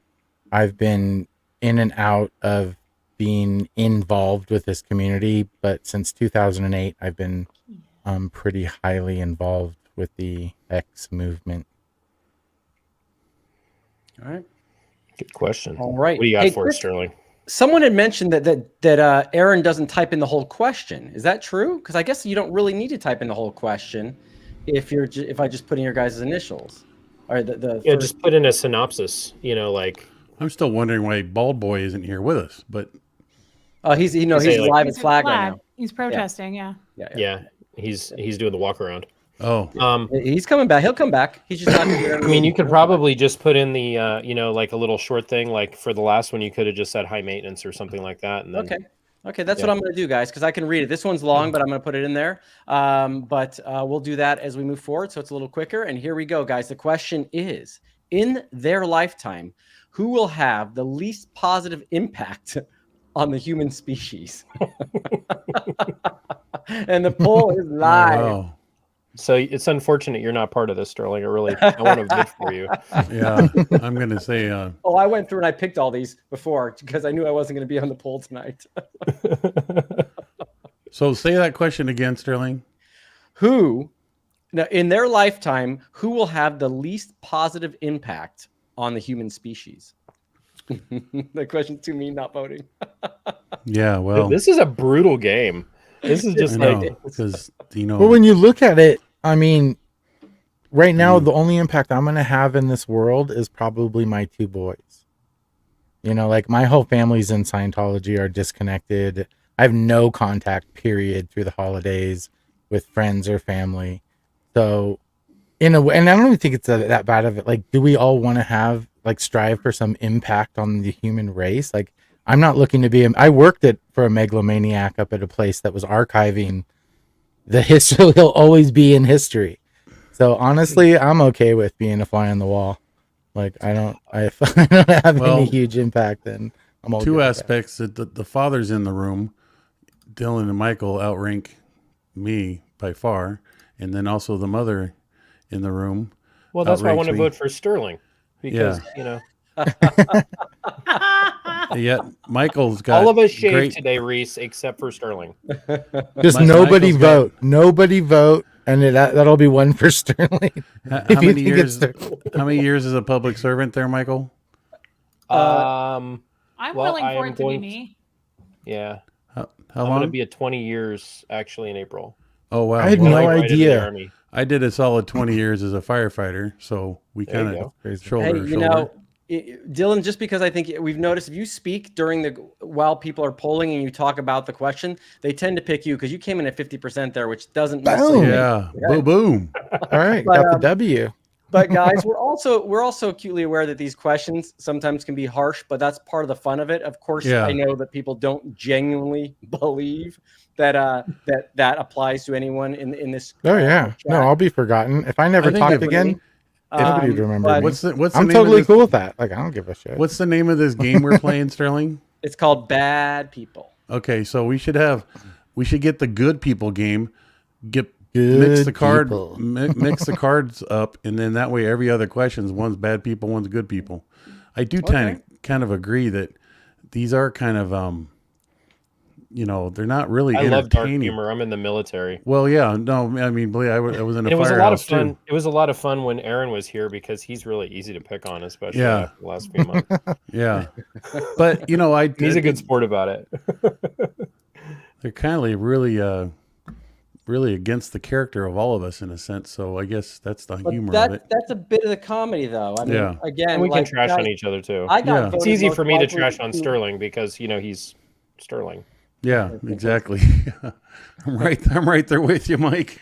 I've been in and out of being involved with this community, but since 2008 I've been pretty highly involved with the X movement. All right. Good question. All right. What do you got Hey, for us, Chris, Sterling? someone had mentioned that Aaron doesn't type in the whole question. Is that true? Because I guess you don't really need to type in the whole question if I just put in your guys' initials. Or the Yeah, first- just put in a synopsis. You know, like I'm still wondering why Bald Boy isn't here with us, but he's say, live at He's at Flag right now. He's protesting, yeah. yeah, he's doing the walk around. oh, He's coming back. He'll come back. He's just not here. I mean, you could probably just put in the like a little short thing. Like for the last one, you could have just said high maintenance or something like that. And then, Okay, that's Yeah. what I'm going to do, guys, because I can read it. This one's long, but I'm going to put it in there. But we'll do that as we move forward, so it's a little quicker. And here we go, guys. The question is, in their lifetime, who will have the least positive impact on the human species? And the poll is live. wow. So it's unfortunate you're not part of this, Sterling. I want to vote for you. Yeah, I'm gonna say Oh, I went through and I picked all these before because I knew I wasn't going to be on the poll tonight. so. Say that question again, Sterling. Who, now, in their lifetime, who will have the least positive impact on the human species? The question to me, not voting. Yeah, well, This is a brutal game. This is just I like know because Well, when you look at it, I mean, right now the only impact I'm going to have in this world is probably my two boys. You know, like my whole family's in Scientology, are disconnected. I have no contact, period, through the holidays with friends or family. So, in a way, and I don't even think it's that bad of it. Like, do we all want to have strive for some impact on the human race? Like, I'm not looking to be. I worked for a megalomaniac up at a place that was archiving the history. He'll always be in history. So honestly, I'm okay with being a fly on the wall. Like I don't have any huge impact. Then I'm all two good with aspects that the father's in the room. Dylan and Michael outrank me by far, and then also the mother in the room. well, that's why I want to outrankes me. vote for Sterling because Yet Michael's got all of us shaved great, today, Reese, except for Sterling. that. Just Michael's nobody got- vote. Nobody vote, and that'll be one for Sterling. How If you many think years? it's How many years as a public servant there, Michael? I'm Well, willing I for am it to be going me. Yeah, How I'm long? going to be at 20 years actually in April. Oh wow! I had Well, no Right into the idea. Army. I did a solid 20 years as a firefighter, so we There you kind go. of shoulder Hey, to you shoulder. know, Dylan, just because I think we've noticed if you speak while people are polling and you talk about the question, they tend to pick you because you came in at 50% there, which doesn't necessarily. Boom. Yeah, boom, boom. All right, But, got the W. But guys, we're also acutely aware that these questions sometimes can be harsh, but that's part of the fun of it. Of course, Yeah. I know that people don't genuinely believe that that applies to anyone in this. Oh yeah, chat. no, I'll be forgotten if I never I think talked if- again. Nobody would remember but me. What's the I'm name totally of this, cool with that. Like I don't give a shit. What's the name of this game we're playing, Sterling? It's called Bad People. Okay, so we should get the good people game. Mix Good the card, people. mix the cards up, and then that way every other question's one's bad people, one's good people. I do kind of agree that these are kind of they're not really I love dark entertaining. humor. I'm in the military. Well, yeah, no, I mean, believe I was in a It was a lot of firehouse fun. too. It was a lot of fun when Aaron was here because he's really easy to pick on, especially Yeah. after the last few months. Yeah, but He's a good sport about it. they're kind of really against the character of all of us in a sense. So I guess that's the But humor of it. that's a bit of the comedy, though. I mean, Yeah. again, And we can like, trash guys, on each other too. I got Yeah. voted It's easy most for me to likely trash on Sterling because he's Sterling. Yeah, exactly. I'm right there with you, Mike.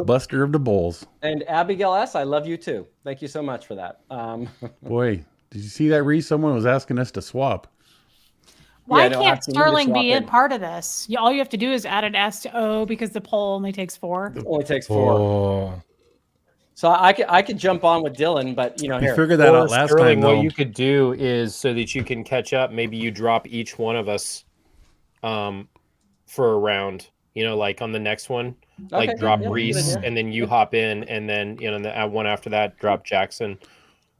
Buster of the Bulls. And Abigail S., I love you too. Thank you so much for that. Boy, did you see that, Reese? Someone was asking us to swap. Why Yeah, no, can't asking you to Sterling swap be a in. part of this? All you have to do is add an S to O because the poll only takes 4. It only takes 4. Oh, So I could jump on with Dylan, but We here. figured that Or out last Sterling, time, though. what you could do is so that you can catch up. Maybe you drop each one of us, for a round. Like on the next one, like Okay, drop yeah, good Reese, idea. and then you hop in, and then the one after that, drop Jackson.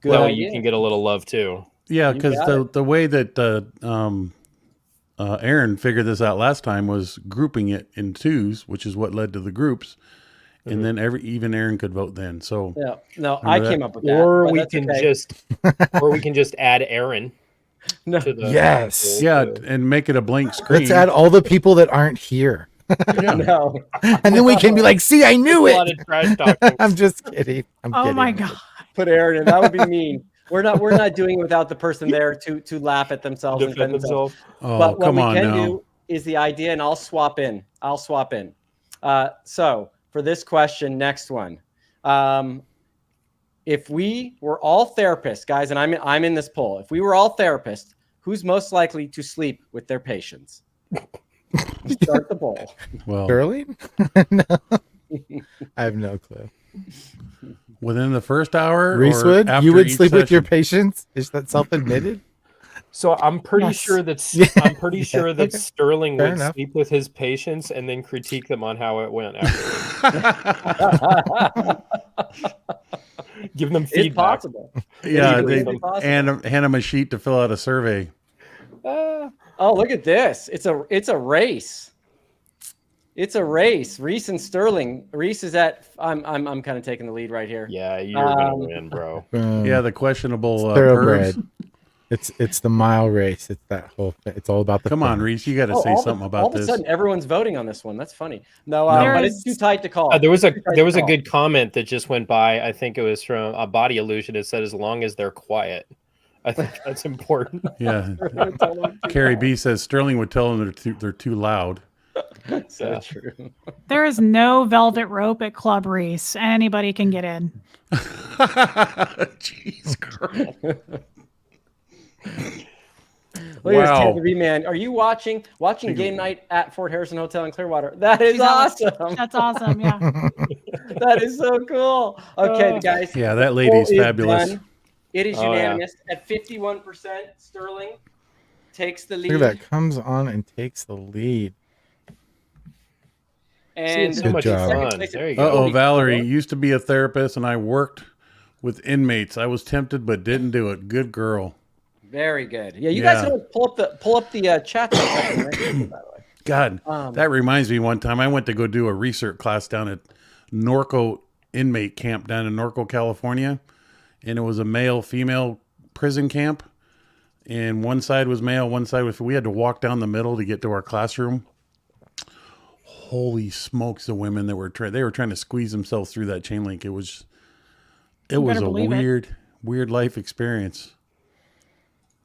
Good That way idea. you can get a little love too. Yeah, You because got the way that Aaron figured this out last time was grouping it in twos, which is what led to the groups, and then even Aaron could vote then. So Yeah, no, Remember I that? came up with that. Or but we that's can okay. or we can just add Aaron No. to the yes. yeah, and make it a blank screen. Let's add all the people that aren't here, No. and then we can be like, "See, I knew A lot it." of trash talking. I'm just kidding. I'm Oh kidding. my God. Put Aaron in. That would be mean. We're not doing it without the person there to laugh at themselves and Defend defend themselves. themselves. Oh, But what come we on can now. do is the idea, and I'll swap in. So for this question, next one. If we were all therapists, guys, and I'm in this poll. If we were all therapists, who's most likely to sleep with their patients? Start the poll. Well, Sterling? No. I have no clue. within the first hour, Reese or would? after You would each sleep with your session? patients? Is that self-admitted? So I'm pretty Yes. sure that Yeah. I'm pretty sure that Okay. Sterling Fair would enough. sleep with his patients and then critique them on how it went. After. Give them It's feedback. possible. Yeah, It's they easily possible. hand him a sheet to fill out a survey. Oh, look at this! It's a race. It's a race. Reese and Sterling. Reese is at. I'm kind of taking the lead right here. Yeah, you're gonna Um, win, bro. Boom. Yeah, the questionable Thoroughbred. pervs. It's the mile race. It's that whole thing. It's all about the Come on, finish. Reese, you got to Oh, say all something all about of a this. sudden, everyone's voting on this one. That's funny. No, No. but it's too tight to call. There was a Too tight there to was a call. good comment that just went by. I think it was from a Body Illusion. It said, "As long as they're quiet." I think that's important. Yeah, Carrie B says Sterling would tell them they're too loud. So Yeah. true. There is no velvet rope at Club Reese. Anybody can get in. Jeez, girl. Look at this Wow. Tampa B man. Are you watching game night at Fort Harrison Hotel in Clearwater? That is She's always- awesome. That's awesome. Yeah. That is so cool. Okay, guys. Yeah, that poll lady's is fabulous. done. It is Oh, yeah. unanimous at 51%. Sterling takes the lead. Look at that. Comes on and takes the lead. And it's so Good much job. fun. There you go. Uh-oh, Valerie, used to be a therapist, and I worked with inmates. I was tempted, but didn't do it. Good girl. Very good. Yeah, you guys Yeah. can pull up the chat. By the way. God, that reminds me one time I went to go do a research class down at Norco inmate camp down in Norco, California. And it was a male-female prison camp. and one side was male, one side was. We had to walk down the middle to get to our classroom. Holy smokes! The women that were they were trying to squeeze themselves through that chain link. It was a believe it. weird life experience.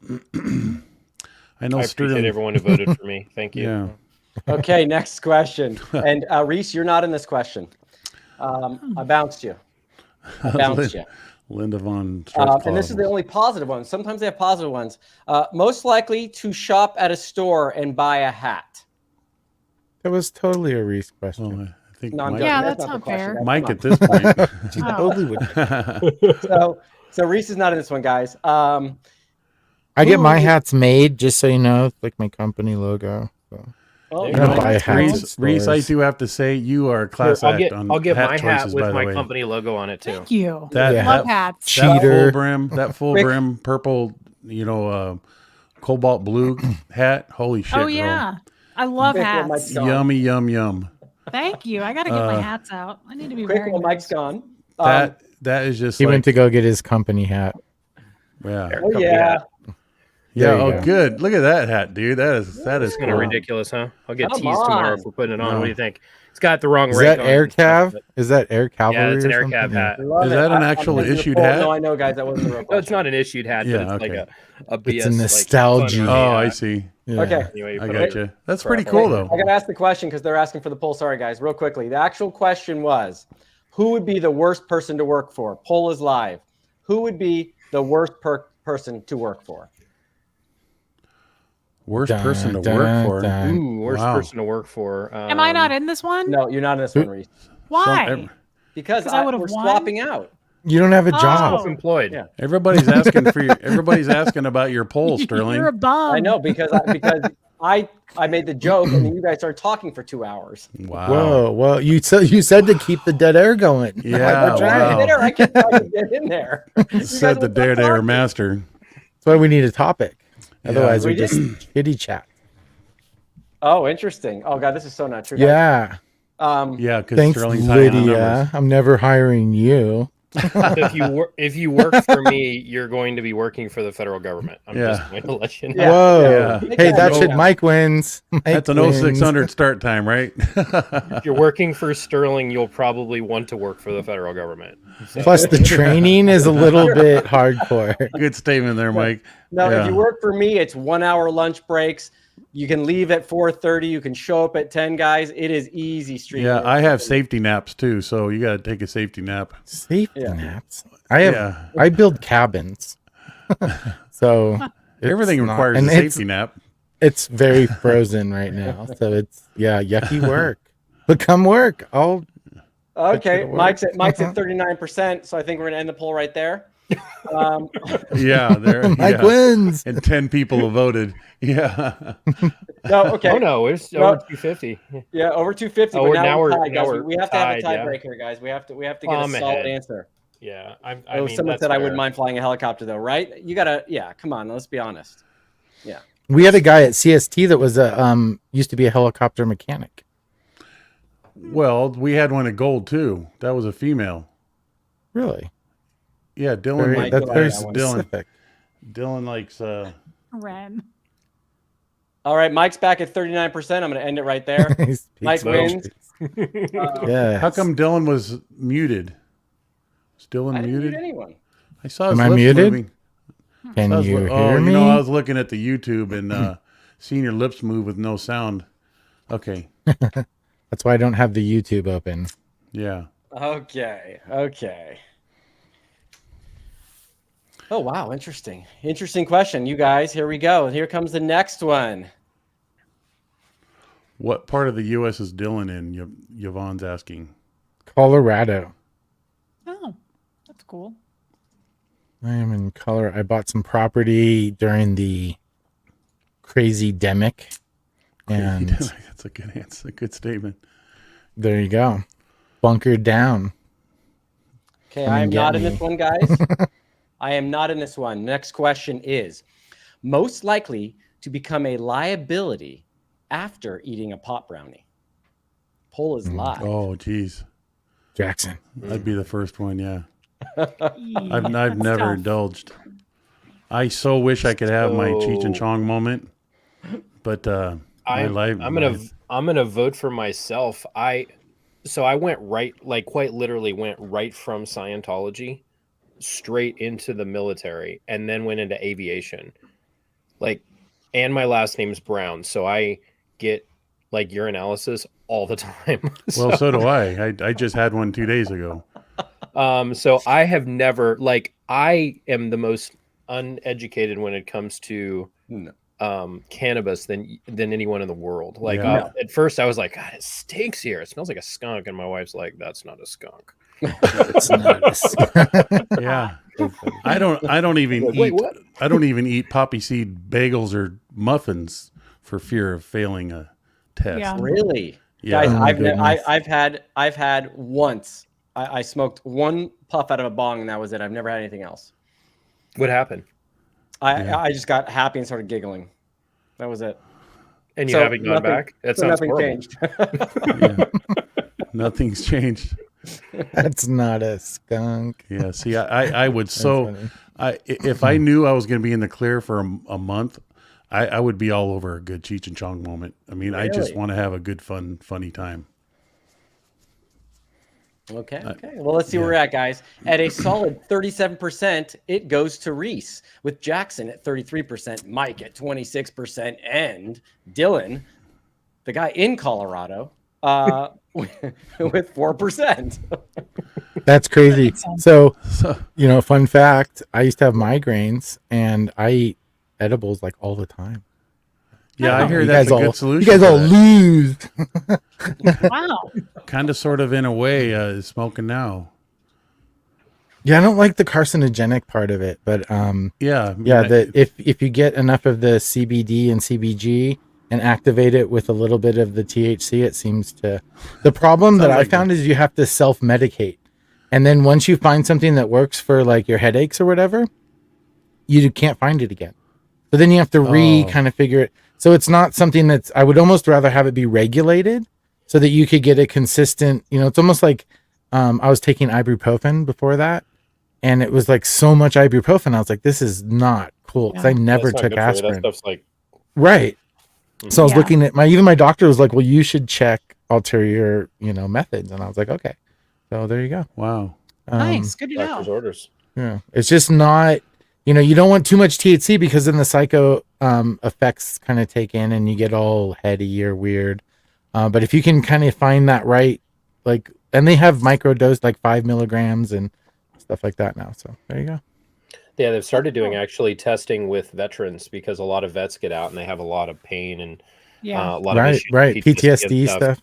I know I appreciate Sterling. everyone who voted for me. Thank you. Yeah. Okay, next question. And Reese, you're not in this question. I bounced you. Linda Von And this is the only positive one. Sometimes they have positive ones. Most likely to shop at a store and buy a hat. That was totally a Reese question. Oh, I think No, I'm Mike, joking. Yeah, That's that's not the not question. fair. Mike Come at this point. She Oh. totally would. So Reese is not in this one, guys. I get my hats made, just so you know, like my company logo. So. Well, I You don't know, buy hats. Reese, I do have to say you are a class I'll act get on I'll get my hat choices, by with the my way. company logo on it too. Thank you. That, Yeah. Love that, hats. that full Cheater. brim, Quick. purple, cobalt blue hat. Holy shit! Oh girl. yeah, I love Quick, while hats. Mike's gone. Yummy, yum. Thank you. I gotta get my hats out. I need to be Quick wearing while Mike's those. gone. That is just He like went to go get his company hat. yeah. Oh yeah. Yeah. There you Oh, go. good. Look at that hat, dude. That is It's kind of cool. ridiculous, huh? I'll get Come teased tomorrow on. for putting it on. No. What do you think? It's got the wrong Is rank that on it Air and stuff, Cav? but- Is that Air Cavalry? Yeah, it's an or Air something? Cav hat. Love Is it. that an I'm actual taking the issued poll. hat? No, I know, guys. That wasn't the real No, it's question. not an issued hat, Yeah, but it's okay. like a BS. It's a like, nostalgia. fun Oh, hat. I see. Yeah. Okay. Anyway, you I put it- gotcha. That's pretty Okay, cool, though. I gotta ask the question because they're asking for the poll. Sorry, guys, real quickly. The actual question was, who would be the worst person to work for? Poll is live. Who would be the worst person to work for? Worst Dun, person to dun, work for. dun. Ooh, worst Wow. person to work for. Am I not in this one? No, you're not in this one, Reese. Why? Because 'Cause I would've we're won? swapping out. You don't have a job. Oh. Self-employed. Yeah. Everybody's asking for your. Everybody's asking about your poll, Sterling. You're a bum. I know because I made the joke and then you guys started talking for 2 hours. Wow. Whoa, well, you said to keep the dead air going. Yeah. That's right. Wow. I can't get in there. You guys Said the were Dare talking. Master. That's why we need a topic. Otherwise, We we just kitty chat. Oh, interesting. Oh god, this is so not true. guys. Yeah. Yeah, because Thanks, Sterling's high on numbers. Lydia. I'm never hiring you. If you work for me, you're going to be working for the federal government. I'm Yeah. just going to let you know. Yeah. Whoa. Yeah. Hey, that Yeah. should Mike wins. Mike That's an wins. 0600 start time, right? If you're working for Sterling, you'll probably want to work for the federal government. Plus, the training is a little bit hardcore. Good statement there, Mike. No, Yeah. if you work for me, it's 1 hour lunch breaks. You can leave at 4:30. You can show up at 10, guys. It is easy street. Yeah, work. I have safety naps too, so you got to take a safety nap. Safety Yeah. naps. I build cabins. So it's Everything not- requires and a safety nap. It's very frozen right now. So it's yucky work. But come work. I'll Okay, It Mike's works. at 39%, so I think we're gonna end the poll right there. Yeah, there. Mike yeah. wins. And 10 people have voted. Yeah. No, okay. Oh no, it's No. over 250. Yeah, over 250. Oh, but now now we're we're- tied, now guys. we're We have to have a tied, yeah. tiebreaker, guys. We have to get I'm a solid ahead. answer. Yeah, I Oh, mean, someone that's said I fair. wouldn't mind flying a helicopter though, right? You gotta, yeah. Come on, let's be honest. We had a guy at CST that was a used to be a helicopter mechanic. Well, we had one at Gold too. That was a female. Really? Yeah, Dylan. Mike That's Dylan, very that one. specific. Dylan likes. Ren. All right, Mike's back at 39%. I'm gonna end it right there. He speaks Mike Welsh. wins. Yeah. How come Dylan was muted? Is I Dylan didn't muted? mute anyone. I saw his Am I lips muted? moving. Can I was you li- hear me? You know, I was looking at the YouTube and seeing your lips move with no sound. Okay. That's why I don't have the YouTube open. Yeah. Okay. Oh wow, interesting. Interesting question, you guys. Here we go. Here comes the next one. What part of the U.S. is Dylan in? Yvonne's asking. Colorado. Oh, that's cool. I am in Colorado. I bought some property during the crazy demic. And That's a good answer. A good statement. there you go. Bunkered down. Okay, Come I am and get not in me. this one, guys. I am not in this one. Next question is most likely to become a liability after eating a pot brownie. Poll is live. Oh, geez. Jackson. That'd be the first one. Yeah. Eee, I've that's never tough. indulged. I so wish I could have my Cheech and So- Chong moment, but my life. I'm gonna vote for myself. So I went right, like quite literally went right from Scientology straight into the military and then went into aviation. Like, and my last name's Brown, so I get like urinalysis all the time. Well, so do I. I just had one 2 days ago. So I have never, like, I am the most uneducated when it comes to cannabis than anyone in the world. Like, Yeah. at first I was like, God, it stinks here. It smells like a skunk, and my wife's like, that's not a skunk. It's nuts. Yeah. I don't even Like, eat. wait, what? I don't even eat poppy seed bagels or muffins for fear of failing a test. Yeah. Really? Yeah. Guys, Oh my goodness. I've had once. I smoked one puff out of a bong, and that was it. I've never had anything else. What happened? I just got happy and started giggling. That was it. And you So haven't gone nothing- back? That So sounds nothing horrible. changed. Nothing's changed. That's not a skunk. Yeah. See, I would so. funny. If I knew I was going to be in the clear for a month, I would be all over a good Cheech and Chong moment. I mean, I just Really? want to have a good, funny time. Okay. Well, let's see where we're at, guys. At a solid 37%, it goes to Reese, with Jackson at 33%, Mike at 26%, and Dylan, the guy in Colorado, with 4%. That's crazy. makes sense. So, fun fact, I used to have migraines and I eat edibles like all the time. Yeah, I hear You that's guys a all, good solution. You guys all lose. Wow. Kind of, sort of, in a way, is smoking now. Yeah, I don't like the carcinogenic part of it, but Yeah. I mean, yeah, if you get enough of the CBD and CBG and activate it with a little bit of the THC, it seems to. The problem that Sounds I like found is you have to self-medicate, and then once you find something that works for like your headaches or whatever, you can't find it again. So then you have to kind of figure it. So it's not something that's. I would almost rather have it be regulated, so that you could get a consistent. It's almost like I was taking ibuprofen before that, and it was like so much ibuprofen. I was like, this is not cool because I never That's not took good for you. That aspirin. stuff's like, Right. So I was Yeah. looking at even my doctor was like, well, you should check ulterior, methods. And I was like, okay. So there you go. wow. Nice. Good to doctor's know. orders. Yeah. It's just not, you don't want too much THC because then the psycho effects kind of take in and you get all heady or weird. But if you can kind of find that right, like, and they have micro dose, like 5 milligrams and stuff like that now. So there you go. Yeah, they've started doing actually testing with veterans because a lot of vets get out and they have a lot of pain and Yeah. a lot of Right. issues, Right. and PTSD stuff.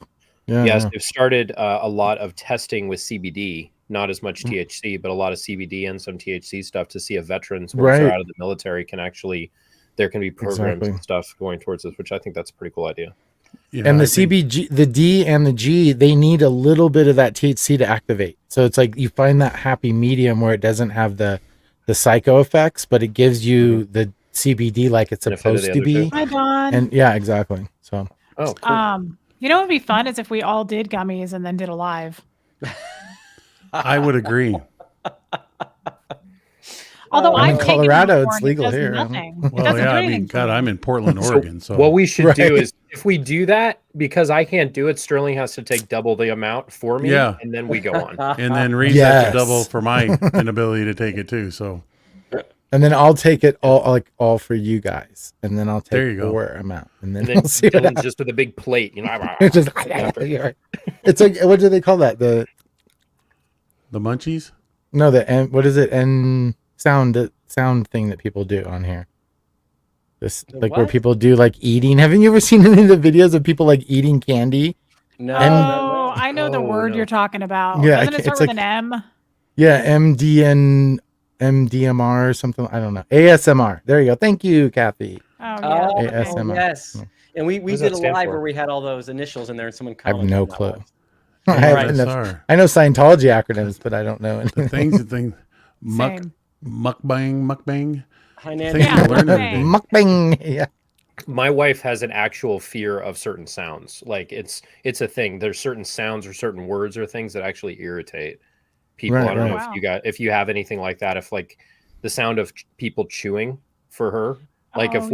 Yeah. Yes, yeah. they've started a lot of testing with CBD, not as much THC, but a lot of CBD and some THC stuff to see if veterans, once they're Right. out of the military, there can be programs Exactly. and stuff going towards this, which I think that's a pretty cool idea. Yeah, And the I think- CBG, the D and the G, they need a little bit of that THC to activate. So it's like you find that happy medium where it doesn't have the psycho effects, but it gives you the CBD like it's Benefit of supposed the to other be. two. Hi, Don. And yeah, exactly. So Oh, cool. You know what would be fun is if we all did gummies and then did a live. I would agree. Although I'm in I've taken Colorado, before it's and it legal does here. Nothing. It Well, doesn't yeah, do I anything mean, for God, me. I'm in Portland, Oregon. So what we should Right. do is if we do that, because I can't do it, Sterling has to take double the amount for me, Yeah. and then we go on. and then Reese has Yes. to double for my inability to take it too. So and then I'll take it all for you guys, and then I'll take There you go. your amount, and then, And then we'll see what Dylan's happens. just with a big plate, It's just it's like what do they call that? The munchies. no the N, what is it? N sound thing that people do on here. This The like where what? people do like eating. Haven't you ever seen any of the videos of people like eating candy? No. Oh, I know the Oh, word no. you're talking about. Yeah, Doesn't it it's start with like- an M? Yeah, MDMR or something. I don't know. ASMR. There you go. Thank you, Kathy. Oh, yeah. Oh, okay. ASMR. yes. And we does did that a stand live for? where we had all those initials in there and someone I have commented no on that clue. one. I, have Right. enough- SR. I know Scientology acronyms, but I don't know The anything. things. Same. Mukbang. Hi, I Nancy. think Yeah, I learned mukbang. everything. Mukbang. Yeah. My wife has an actual fear of certain sounds. Like it's a thing. There's certain sounds or certain words or things that actually irritate people. Right, I don't right. know Wow. if you have anything like that. If like the sound of people chewing for her. Like Oh,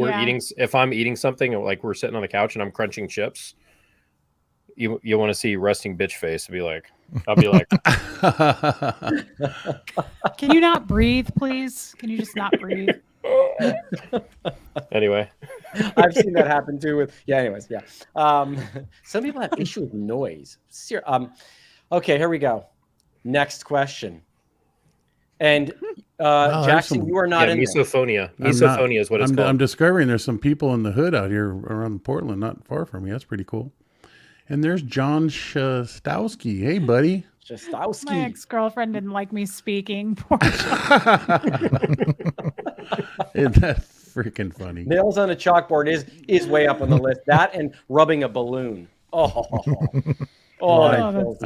if I'm eating something, or like we're sitting on the couch and I'm crunching chips, you want to see resting bitch face. I'll be like, Can you not breathe, please? Can you just not breathe? anyway. I've seen that happen too with anyways, yeah. Some people have issue with noise. Okay, here we go. Next question. And there's Jackson, some- you are not in there. Misophonia. Misophonia is what it's called. I'm discovering there's some people in the hood out here around Portland, not far from me. That's pretty cool. And there's John Shastowski. Hey, buddy. My Shastowski. ex-girlfriend didn't like me speaking. Poor Isn't that freaking funny? Nails on a chalkboard is way up on the list. That and rubbing a balloon. I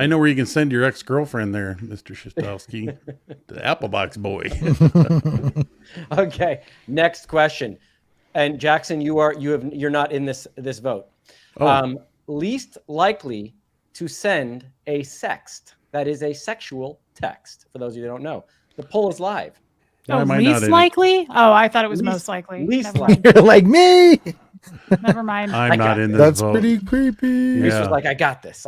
know where you can send your ex-girlfriend there, Mr. Shastowski. The Apple Box boy. Okay, next question. And Jackson, you're not in this vote. Oh. Least likely to send a sext. That is a sexual text. For those of you that don't know, the poll is live. I Oh, might not least edit. likely? Oh, I thought it was Least- most likely. least Never mind. You're like me. Never mind. I'm not got in this That's vote. pretty creepy. Reese Yeah. was like, I got this.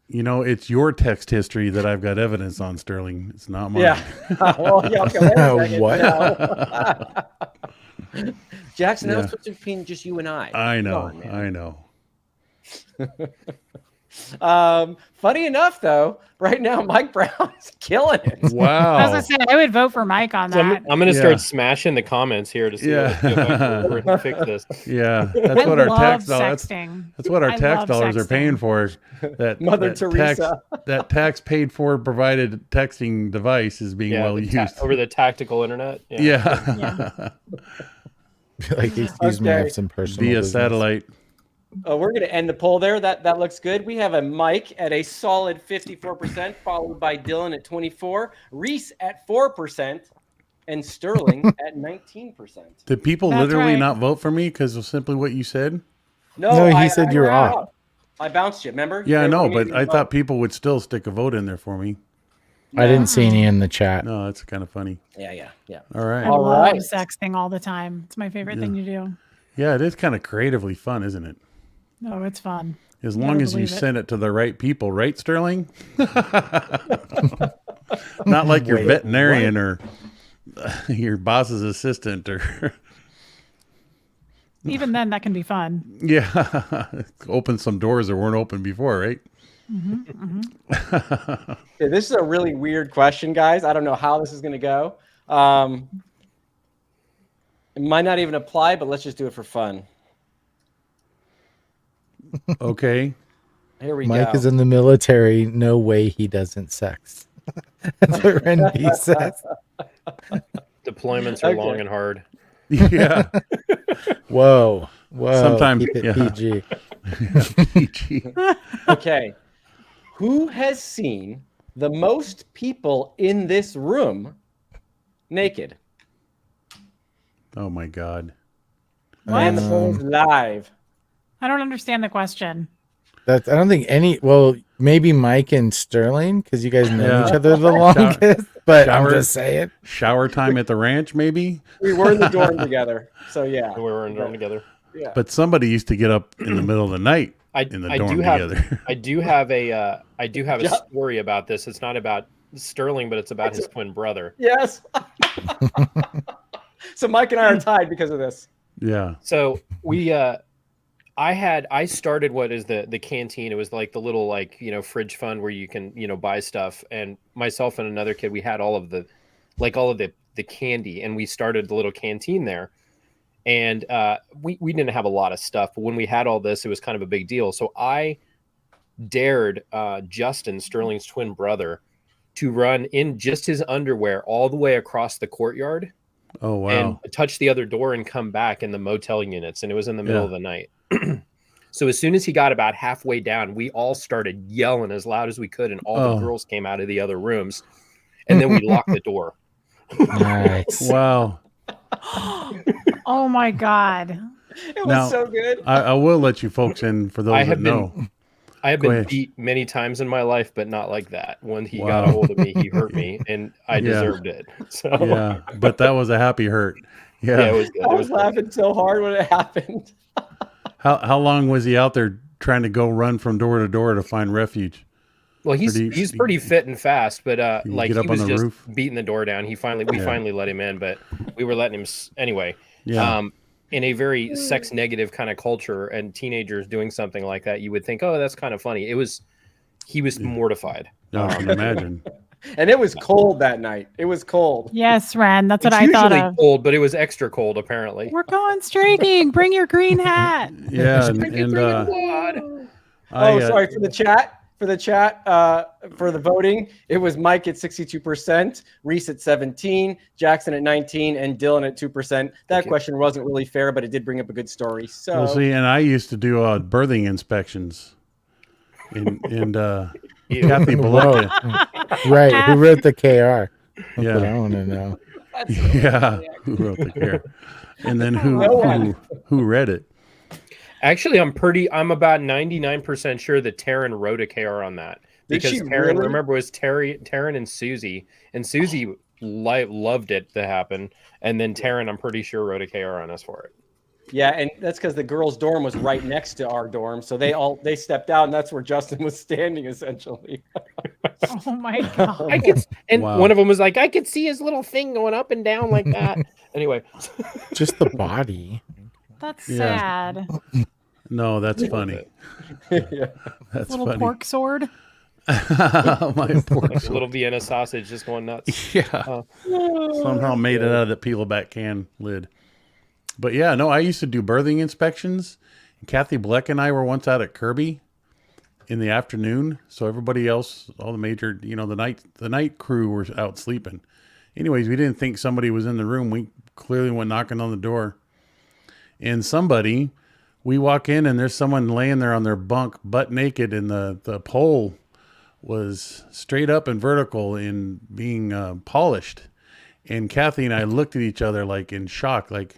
You know, it's your text history that I've got evidence on, Sterling. It's not mine. Yeah. Well, yeah, okay, wait a second. What? No. Jackson, that Yeah. was switching between just you and I. I know. Come on, man. I know. Funny enough, though, right now Mike Brown's killing it. I was Wow. gonna say I would vote for Mike on So that. I'm going to Yeah. start smashing the comments here to see if I can fix this. Yeah, that's what our love tax dollars. sexting. That's what our I tax love dollars are sexting. paying for. That Mother that Teresa. that tax paid for provided texting device is being well the used. over the tactical internet. Yeah, Like, excuse me, I Okay. have some personal via business. satellite. We're going to end the poll there. That looks good. We have a Mike at a solid 54%, followed by Dylan at 24%, Reese at 4%, and Sterling at 19%. Did people That's literally right. not vote for me because of simply what you said? No, he said you were off. I bounced you, remember? Yeah, I They know, were but meeting I vote. thought people would still stick a vote in there for me. I didn't see any in the chat. No, that's kind of funny. Yeah. All right. I All love right. sexting all the time. It's my favorite thing to do. Yeah, it is kind of creatively fun, isn't it? Oh, it's fun. As Never long as you believe it. send it to the right people, right, Sterling? Not like your Wait, veterinarian or your boss's assistant or Even then, that can be fun. yeah, open some doors that weren't open before, right? Okay, this is a really weird question, guys. I don't know how this is going to go. It might not even apply, but let's just do it for fun. Okay. Here we Mike go. is in the military. No way he doesn't sex. That's what Randy says. Deployments are Okay. long and hard. Yeah. Whoa. Sometimes- Keep it yeah. PG. PG. Okay. Who has seen the most people in this room naked? Oh my God. And the poll is live. I don't understand the question. I don't think any. Well, maybe Mike and Sterling because you guys know Yeah. each other the longest. But I'm Shower. just saying. Shower time at the ranch, maybe. We were in the dorm together. So yeah. We were in dorm together. But somebody used to get up in the middle of the night in the dorm together. I do have a story about this. It's not about Sterling, but it's about his twin brother. Yes. So Mike and I are tied because of this. Yeah. So I started what is the canteen. It was like the little fridge fund where you can buy stuff. And myself and another kid, we had all of the candy, and we started the little canteen there. And we didn't have a lot of stuff, but when we had all this, it was kind of a big deal. So I dared Justin, Sterling's twin brother, to run in just his underwear all the way across the courtyard. Oh wow. And touch the other door and come back in the motel units. And it was in the middle Yeah. of the night. So as soon as he got about halfway down, we all started yelling as loud as we could. And all Oh. the girls came out of the other rooms. And then we locked the door. Nice. Wow. Oh my God. It was Now, so good. I will let you folks in for those I that have know. I have Go been ahead. beat many times in my life, but not like that. When he Wow. got a hold of me, he hurt me, and I Yeah. deserved it. So Yeah, but that was a happy hurt. Yeah. yeah, it was good. I It was was good. laughing so hard when it happened. How long was he out there trying to go run from door to door to find refuge? Well, do you- he's pretty fit and fast, but you like get up he on was the just roof? beating the door down. We finally let him in, but we were letting him anyway. Yeah. In a very sex negative kind of culture, and teenagers doing something like that, you would think, oh, that's kind of funny. He was mortified. No, I can imagine. And it was cold that night. It was cold. Yes, Ren. That's what It's I thought usually of. cold, but it was extra cold apparently. We're going streaking. Bring your green hat. Yeah, and Sorry for the chat. For the voting, it was Mike at 62%, Reese at 17%, Jackson at 19%, and Dylan at 2%. That question wasn't really fair, but it did bring up a good story. So Well, see, and I used to do birthing inspections, and Kathy Whoa. Baleka, Right. Who wrote the KR? That's Yeah. what I want to know. yeah, who wrote the care, and then No one. who read it? Actually, I'm about 99% sure that Taryn wrote a KR on that. Did Because she Taryn, really? remember, it was Taryn and Susie. And Susie loved it to happen. And then Taryn, I'm pretty sure, wrote a KR on us for it. yeah, and that's because the girls' dorm was right next to our dorm, so they stepped out, and that's where Justin was standing essentially. Oh my god. I could, and Wow. one of them was like, I could see his little thing going up and down like that. Anyway, Just the body. That's Yeah. sad. No, that's funny. Yeah. That's Little funny. pork sword. My pork like a little Vienna sausage just going nuts. Yeah. Somehow made it out of the peel-back can lid. But yeah, no, I used to do birthing inspections. Kathy Bleck and I were once out at Kirby in the afternoon. So everybody else, all the major, the night crew were out sleeping. Anyways, we didn't think somebody was in the room. We clearly went knocking on the door. And we walk in and there's someone laying there on their bunk, butt naked, and the pole was straight up and vertical in being polished. And Kathy and I looked at each other like in shock. Like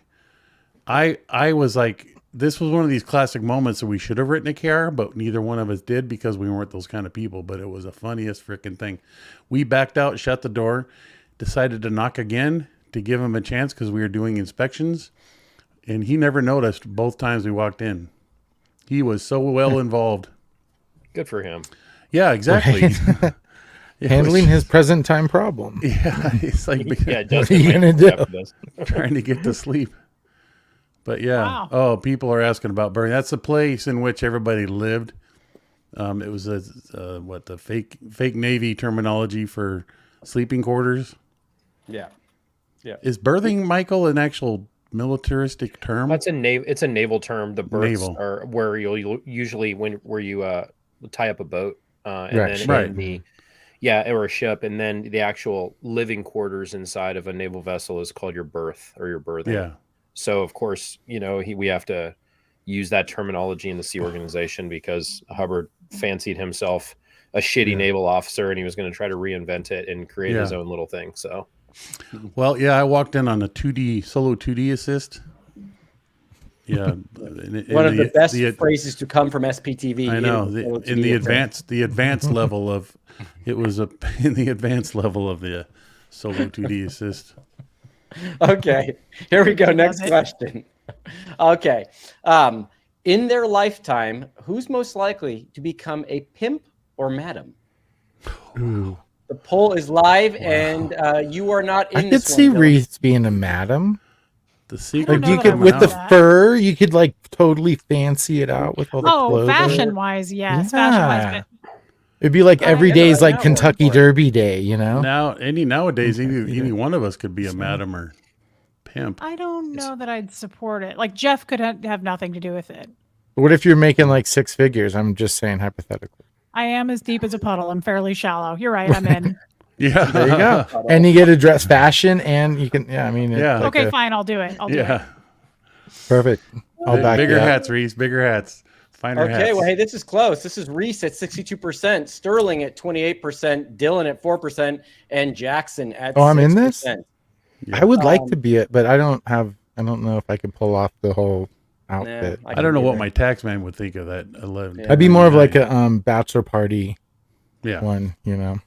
I was like, this was one of these classic moments that we should have written a KR, but neither one of us did because we weren't those kind of people. But it was the funniest freaking thing. We backed out, shut the door, decided to knock again to give him a chance because we were doing inspections. And he never noticed both times we walked in. He was so well involved. Good for him. Yeah, exactly. It Handling was- his present time problem. Yeah, it's like Yeah, What Justin are you might gonna be do? after this. trying to get to sleep. But yeah. Wow. Oh, people are asking about Bernie. That's the place in which everybody lived. It was the fake Navy terminology for sleeping quarters. Yeah. Is berthing, Michael, an actual militaristic term? It's a naval term. The berths Naval. are where you'll usually where you tie up a boat, and Right, then right. in the or a ship, and then the actual living quarters inside of a naval vessel is called your berth or your berthing. Yeah. So of course, we have to use that terminology in the Sea Organization because Hubbard fancied himself a shitty naval officer, and he was going to try to reinvent it and create his own little thing. So. Well, yeah, I walked in on a solo 2D assist. Yeah. One of the best phrases to come from SPTV. I know. In the advanced. advanced level of in the advanced level of the solo 2D assist. Okay, here we go. Next Love it. question. Okay. In their lifetime, who's most likely to become a pimp or madam? The poll is live, and you are not in I could this see one, Dylan. Reese being a madam. The secret. Like you that could I'm with the that. fur, you could like totally fancy it out with all the Oh, clothes. fashion wise, yes. Yeah. Fashion wise, It'd be like I every know, day is I like know, Kentucky one for it. Derby Day, you know? Nowadays, any one of us could be a madam or pimp. I don't know that I'd support it. Like Jeff could have nothing to do with it. What if you're making like six figures? I'm just saying hypothetically. I am as deep as a puddle. I'm fairly shallow. You're right. I'm in. Yeah. There you go. And you get to dress fashion and you can, yeah, I mean, it's Yeah. like Okay, a- fine. I'll do it. I'll do it. Yeah. perfect. I'll back Bigger you up. hats, Reese. Bigger hats. Finer Okay, hats. well, hey, this is close. This is Reese at 62%, Sterling at 28%, Dylan at 4%, and Jackson at Oh, I'm in this? 6%. I would like Um, to be it, but I don't know if I can pull off the whole outfit. I I don't know can what either. my tax man would think of that 11. Yeah. I'd be more of like a bachelor party Yeah. one, you know.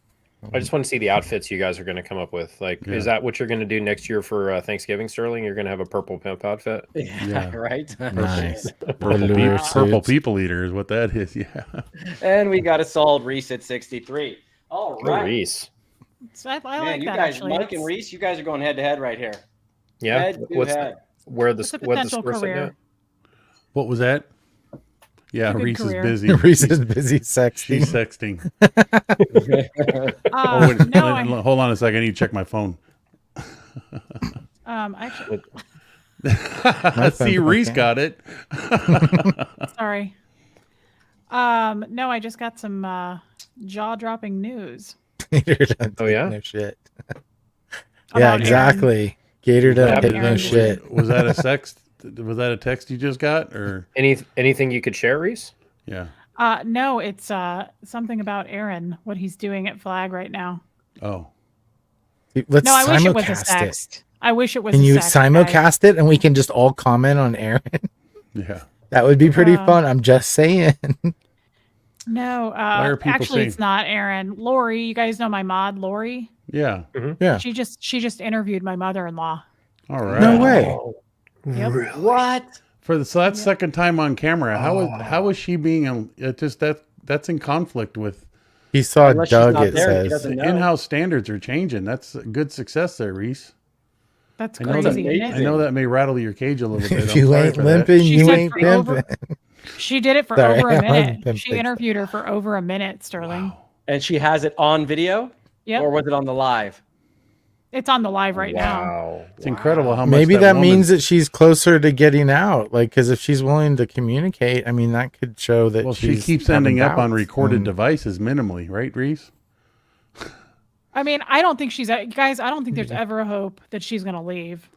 I just want to see the outfits you guys are going to come up with. Like, Yeah. is that what you're going to do next year for Thanksgiving, Sterling? You're going to have a purple pimp outfit? Yeah, right. Nice. Purple, Velour purple suits. people eater is what that is. Yeah. And we got a solid Reese at 63. All Oh, right. Reese. So I Man, like you that guys, actually. Mike and Reese, you guys are going head to head right here. Yeah. Head to head. Where the It's a where the potential score sitting career. at? What was that? Yeah, It's a good Reese career. is busy. Reese is busy sexting. She's sexting. Uh, Wait, no, I, hold on a second. I need to check my phone. actually, See, Reese got it. sorry. No, I just got some jaw-dropping news. Oh, yeah? No shit. Yeah, About Aaron. exactly. Gator doesn't About take no Aaron. shit. Was that a sext? Was that a text you just got, or Anything you could share, Reese? yeah? No, it's something about Aaron, what he's doing at Flag right now. Oh, Let's No, I wish it was a simulcast it. sext. I wish it was Can a you sext, guys. simulcast it and we can just all comment on Aaron? yeah. That would be pretty fun. I'm just saying. No, are people actually, saying- it's not Aaron. Lori, you guys know my mod, Lori. Yeah. Yeah. She just interviewed my mother-in-law. All right. No way. Yep. What? So that's second time on camera. How is she being? It just that's in conflict with He saw Unless she's Doug, not it there, he says. doesn't know. in-house standards are changing. That's a good success there, Reese. That's I know crazy. that. isn't I it? know that may rattle your cage a little bit. If I'm you sorry ain't for that. limping, She you said ain't for over- pimping. She did it for Sorry, over a I was minute. been She thinking. interviewed her for over a minute, Sterling. And she has it on video? Yep. Or was it on the live? It's on the live right now. Wow. It's incredible how much. Maybe that woman- means that she's closer to getting out. Like, because if she's willing to communicate, I mean, that could show that Well, she she's keeps having ending up on doubts. recorded devices minimally, right, Reese? I mean, I don't think guys, I don't think there's ever a hope that she's going to leave.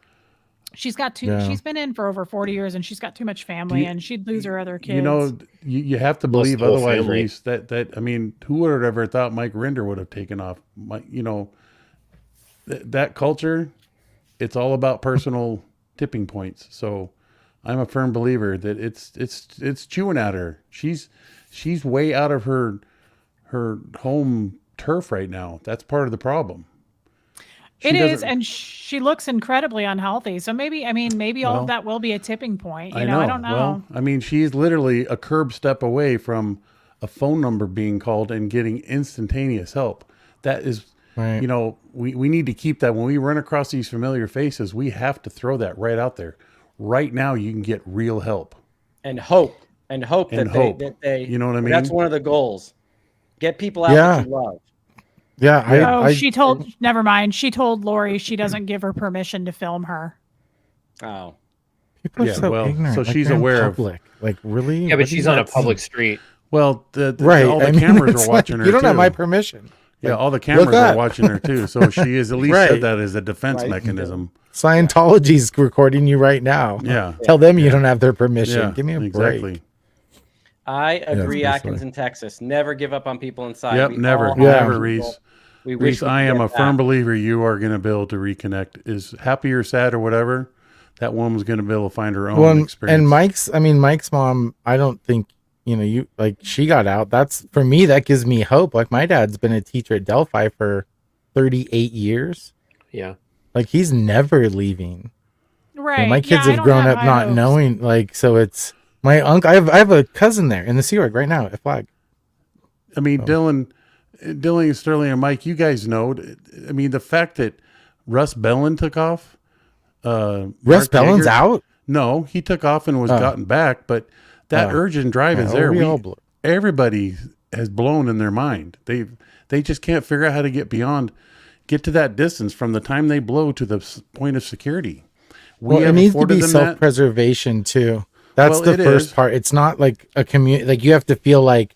She's got Yeah. she's been in for over 40 years and she's got too much family and she'd lose her other kids. You know, you have to Lost believe the whole otherwise, family. Reese. That I mean, who would have ever thought Mike Rinder would have taken off? Mike, that culture, it's all about personal tipping points. So, I'm a firm believer that it's chewing at her. She's way out of her home turf right now. That's part of the problem. it She is, doesn't- and she looks incredibly unhealthy. So maybe all Well, of that will be a tipping point. You know, I don't know. Well, I mean, she's literally a curb step away from a phone number being called and getting instantaneous help. That is, Right. we need to keep that when we run across these familiar faces. We have to throw that right out there. Right now, you can get real help. And hope. And hope And that hope. they You know what I That's mean? one of the goals. Get people out Yeah. that you love. Yeah, she told, never mind. She told Lori she doesn't give her permission to film her. Oh. people are Yeah, so well, ignorant. so Like, she's they're in aware of- public. Like, really? Yeah, What but do she's you on a not see? public street. Well, Right. all the I mean, cameras it's are watching like, her. You don't too. have my permission. Yeah, all the cameras look are up. watching her too. So she is at least Right. said that as a defense Right. mechanism. Scientology's recording you right now. Yeah. Tell them you don't have their permission. Yeah. Give me a exactly. break. I agree, this Atkins way. in Texas. Never give up on people inside. Yep, We never, all have Yeah. never, people Reese. We wish Reese, we I could am get a firm back. believer you are going to be able to reconnect. Is happy or sad or whatever, that woman's going to be able to find her own Well, experience. and Mike's mom, I don't think, you like, she got out. That's, for me, that gives me hope. Like, my dad's been a teacher at Delphi for 38 years. Yeah. Like, he's never leaving. Right. And my kids I have don't grown have up high not hopes. knowing, like, so it's my uncle. I have a cousin there in the Sea Org right now at Flag. I mean, Dylan and Sterling and Mike, you guys know. I mean, the fact that Russ Bellin took off. Russ Mark Bellin's Yeager- out. No, he took off and was gotten back, but that Oh. urge and drive is Yeah, there. we all blew. Everybody has blown in their mind. They just can't figure out how to get to that distance from the time they blow to the point of security. We Well, it have needs to afforded be them that. self-preservation too. That's Well, the it first is. part. It's not like a community. Like, you have to feel like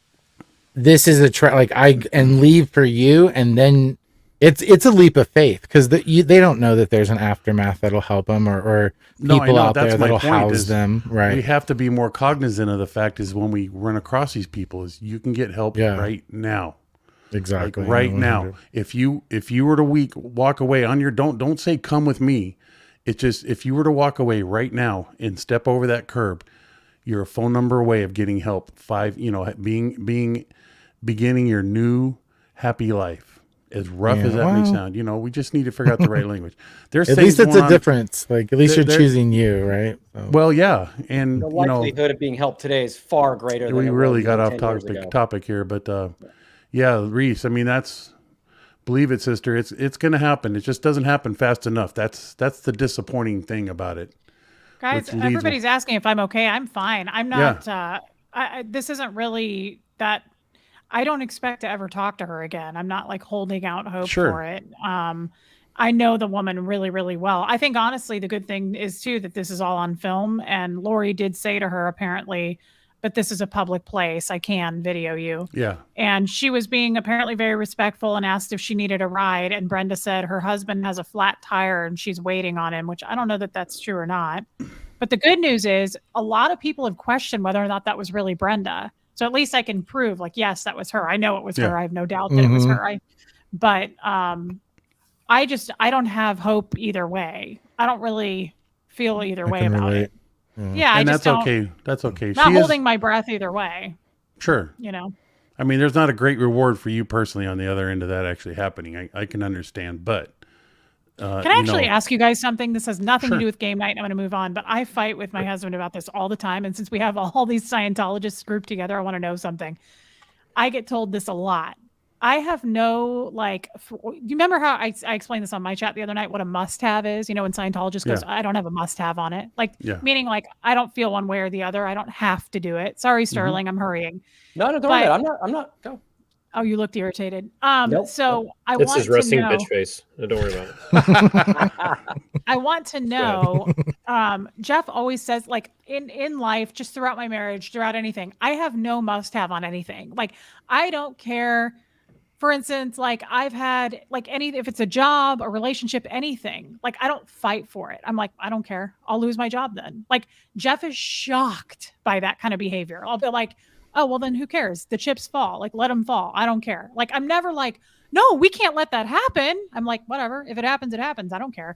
this is like and leave for you, and then it's a leap of faith because they don't know that there's an aftermath that'll help them or No, I people know. out That's there my that'll point, house is them. We Right. have to be more cognizant of the fact is when we run across these people is you can get help Yeah. right now. Exactly. Like right 100. now. If you were to walk away on your don't say come with me. It's just if you were to walk away right now and step over that curb, you're a phone number away of getting help. Beginning your new happy life. As rough as that may sound, we just need to figure out the right language. There's At least it's a difference. Like at least you're choosing you, right? So. Well, yeah, and The likelihood of being helped today is far greater than we it really was got 10 off years ago. topic here, but yeah, Reese. I mean, believe it, sister. It's going to happen. It just doesn't happen fast enough. That's the disappointing thing about it. Guys, everybody's asking if I'm okay. I'm fine. I'm not. This isn't really that. I don't expect to ever talk to her again. I'm not like holding out hope for it. I know the woman really, really well. I think honestly, the good thing is too that this is all on film. And Lori did say to her apparently, but this is a public place. I can video you. Yeah. And she was being apparently very respectful and asked if she needed a ride. And Brenda said her husband has a flat tire and she's waiting on him, which I don't know that that's true or not. But the good news is a lot of people have questioned whether or not that was really Brenda. So at least I can prove like, yes, that was her. I know it was her. I have no doubt that it was her. But I don't have hope either way. I don't really feel either way about it. Yeah, and I that's just don't, okay. That's okay. Not holding my breath either way. Sure. I mean, there's not a great reward for you personally on the other end of that actually happening. I can understand, but can I actually ask you guys something? This has nothing to do with game night. I'm going to move on, but I fight with my husband about this all the time. And since we have all these Scientologists grouped together, I want to know something. I get told this a lot. I have no, you remember how I explained this on my chat the other night, what a must-have is? When Scientologist goes, I don't have a must-have on it. Meaning I don't feel one way or the other. I don't have to do it. Sorry, Sterling, I'm hurrying. No, don't worry. I'm not. Go. Oh, you looked irritated. Nope. So I It's want his resting to know, bitch face. No, don't worry about it. I want to know, Jeff always says in life, just throughout my marriage, throughout anything, I have no must have on anything. I don't care. For instance, I've had if it's a job, a relationship, anything, I don't fight for it. I'm like, I don't care. I'll lose my job then. Jeff is shocked by that kind of behavior. I'll be like, oh, well, then who cares? The chips fall. Let them fall. I don't care. I'm never no, we can't let that happen. I'm like, whatever. If it happens, it happens. I don't care.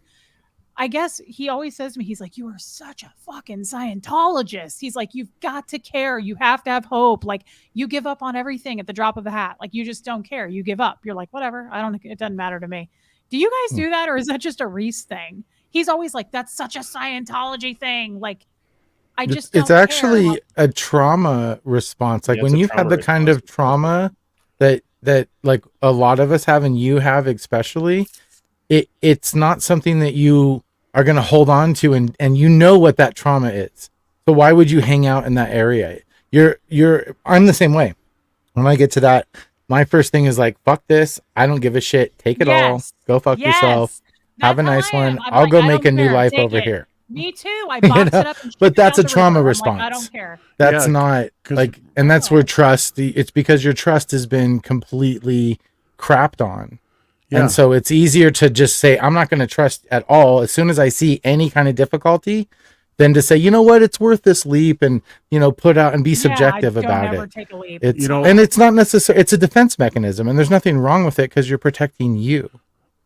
I guess he always says to me, he's like, you are such a fucking Scientologist. He's like, you've got to care. You have to have hope. You give up on everything at the drop of a hat. You just don't care. You give up. You're like, whatever. It doesn't matter to me. Do you guys do that? Or is that just a Reese thing? He's always like, that's such a Scientology thing. I just don't it's actually care. a trauma response. Yeah, when it's a you've had trauma the kind of trauma that a lot of us have and you have especially, it's not something that you are going to hold on to and what that trauma is. So why would you hang out in that area? I'm the same way. When I get to that, my first thing is fuck this. I don't give a shit. Take it all. Go fuck yourself. Have a nice one. I'll go make a new life over here. Me too. I box it up. And but that's a out the trauma river. response. I don't care. That's not and that's where trust. It's because your trust has been completely crapped on, and so it's easier to just say I'm not going to trust at all as soon as I see any kind of difficulty, than to say you know what, it's worth this leap and put out and be subjective about it. Take a leap. It's and it's not necessary. It's a defense mechanism, and there's nothing wrong with it because you're protecting you.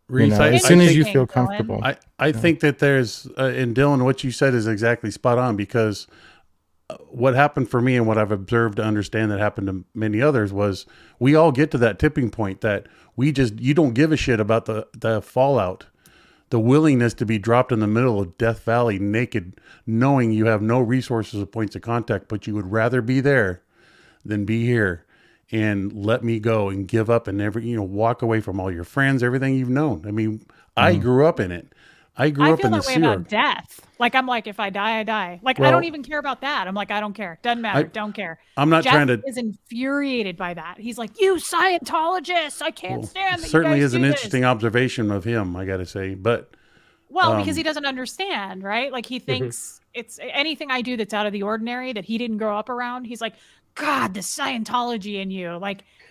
Reese, as soon as you feel comfortable. I think that there's, and Dylan, what you said is exactly spot on, because what happened for me and what I've observed to understand that happened to many others was we all get to that tipping point that you don't give a shit about the fallout, the willingness to be dropped in the middle of Death Valley naked, knowing you have no resources or points of contact, but you would rather be there than be here. And let me go and give up and never, walk away from all your friends, everything you've known. I mean, I grew up in it. I grew up in the I feel that way sewer. about death. I'm like, if I die, I die. I don't even care about that. I'm like, I don't care. Doesn't matter. Don't care. I'm not Jeff trying to. is infuriated by that. He's like, you Scientologists, I can't stand that. Certainly you guys is an do interesting this. observation of him, I got to say. But because he doesn't understand, right? He thinks it's anything I do that's out of the ordinary that he didn't grow up around. He's like, God, the Scientology in you,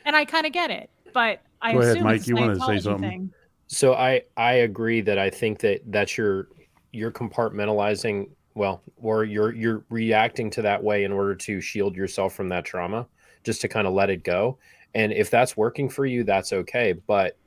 and I kind of get it, but I Go ahead, assume Mike. it's a You wanted to say Scientology something. thing. So I agree that I think that's you're compartmentalizing, or you're reacting to that way in order to shield yourself from that trauma, just to kind of let it go. And if that's working for you, that's okay. But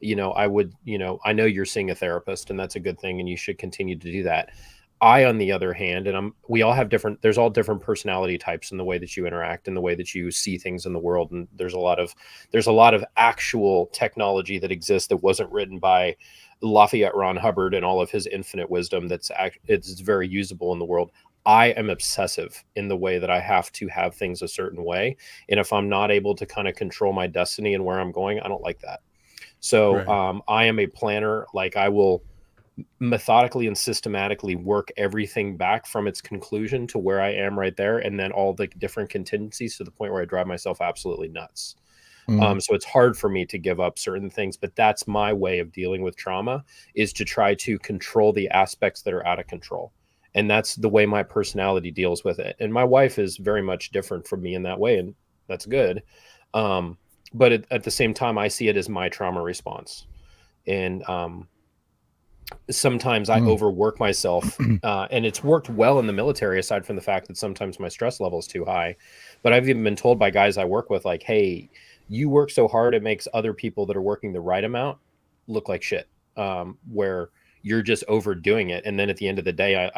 I know you're seeing a therapist and that's a good thing and you should continue to do that. I, on the other hand, and we all have there's all different personality types in the way that you interact and the way that you see things in the world. And there's a lot of actual technology that exists that wasn't written by Lafayette Ron Hubbard and all of his infinite wisdom. It's very usable in the world. I am obsessive in the way that I have to have things a certain way. And if I'm not able to kind of control my destiny and where I'm going, I don't like that. So Right. I am a planner. Like, I will methodically and systematically work everything back from its conclusion to where I am right there, and then all the different contingencies to the point where I drive myself absolutely nuts. So it's hard for me to give up certain things, but that's my way of dealing with trauma, is to try to control the aspects that are out of control. And that's the way my personality deals with it. And my wife is very much different from me in that way, and that's good. But at the same time, I see it as my trauma response. And sometimes I overwork myself, and it's worked well in the military, aside from the fact that sometimes my stress level is too high. But I've even been told by guys I work with, like, hey, you work so hard, it makes other people that are working the right amount look like shit, where you're just overdoing it. And then at the end of the day,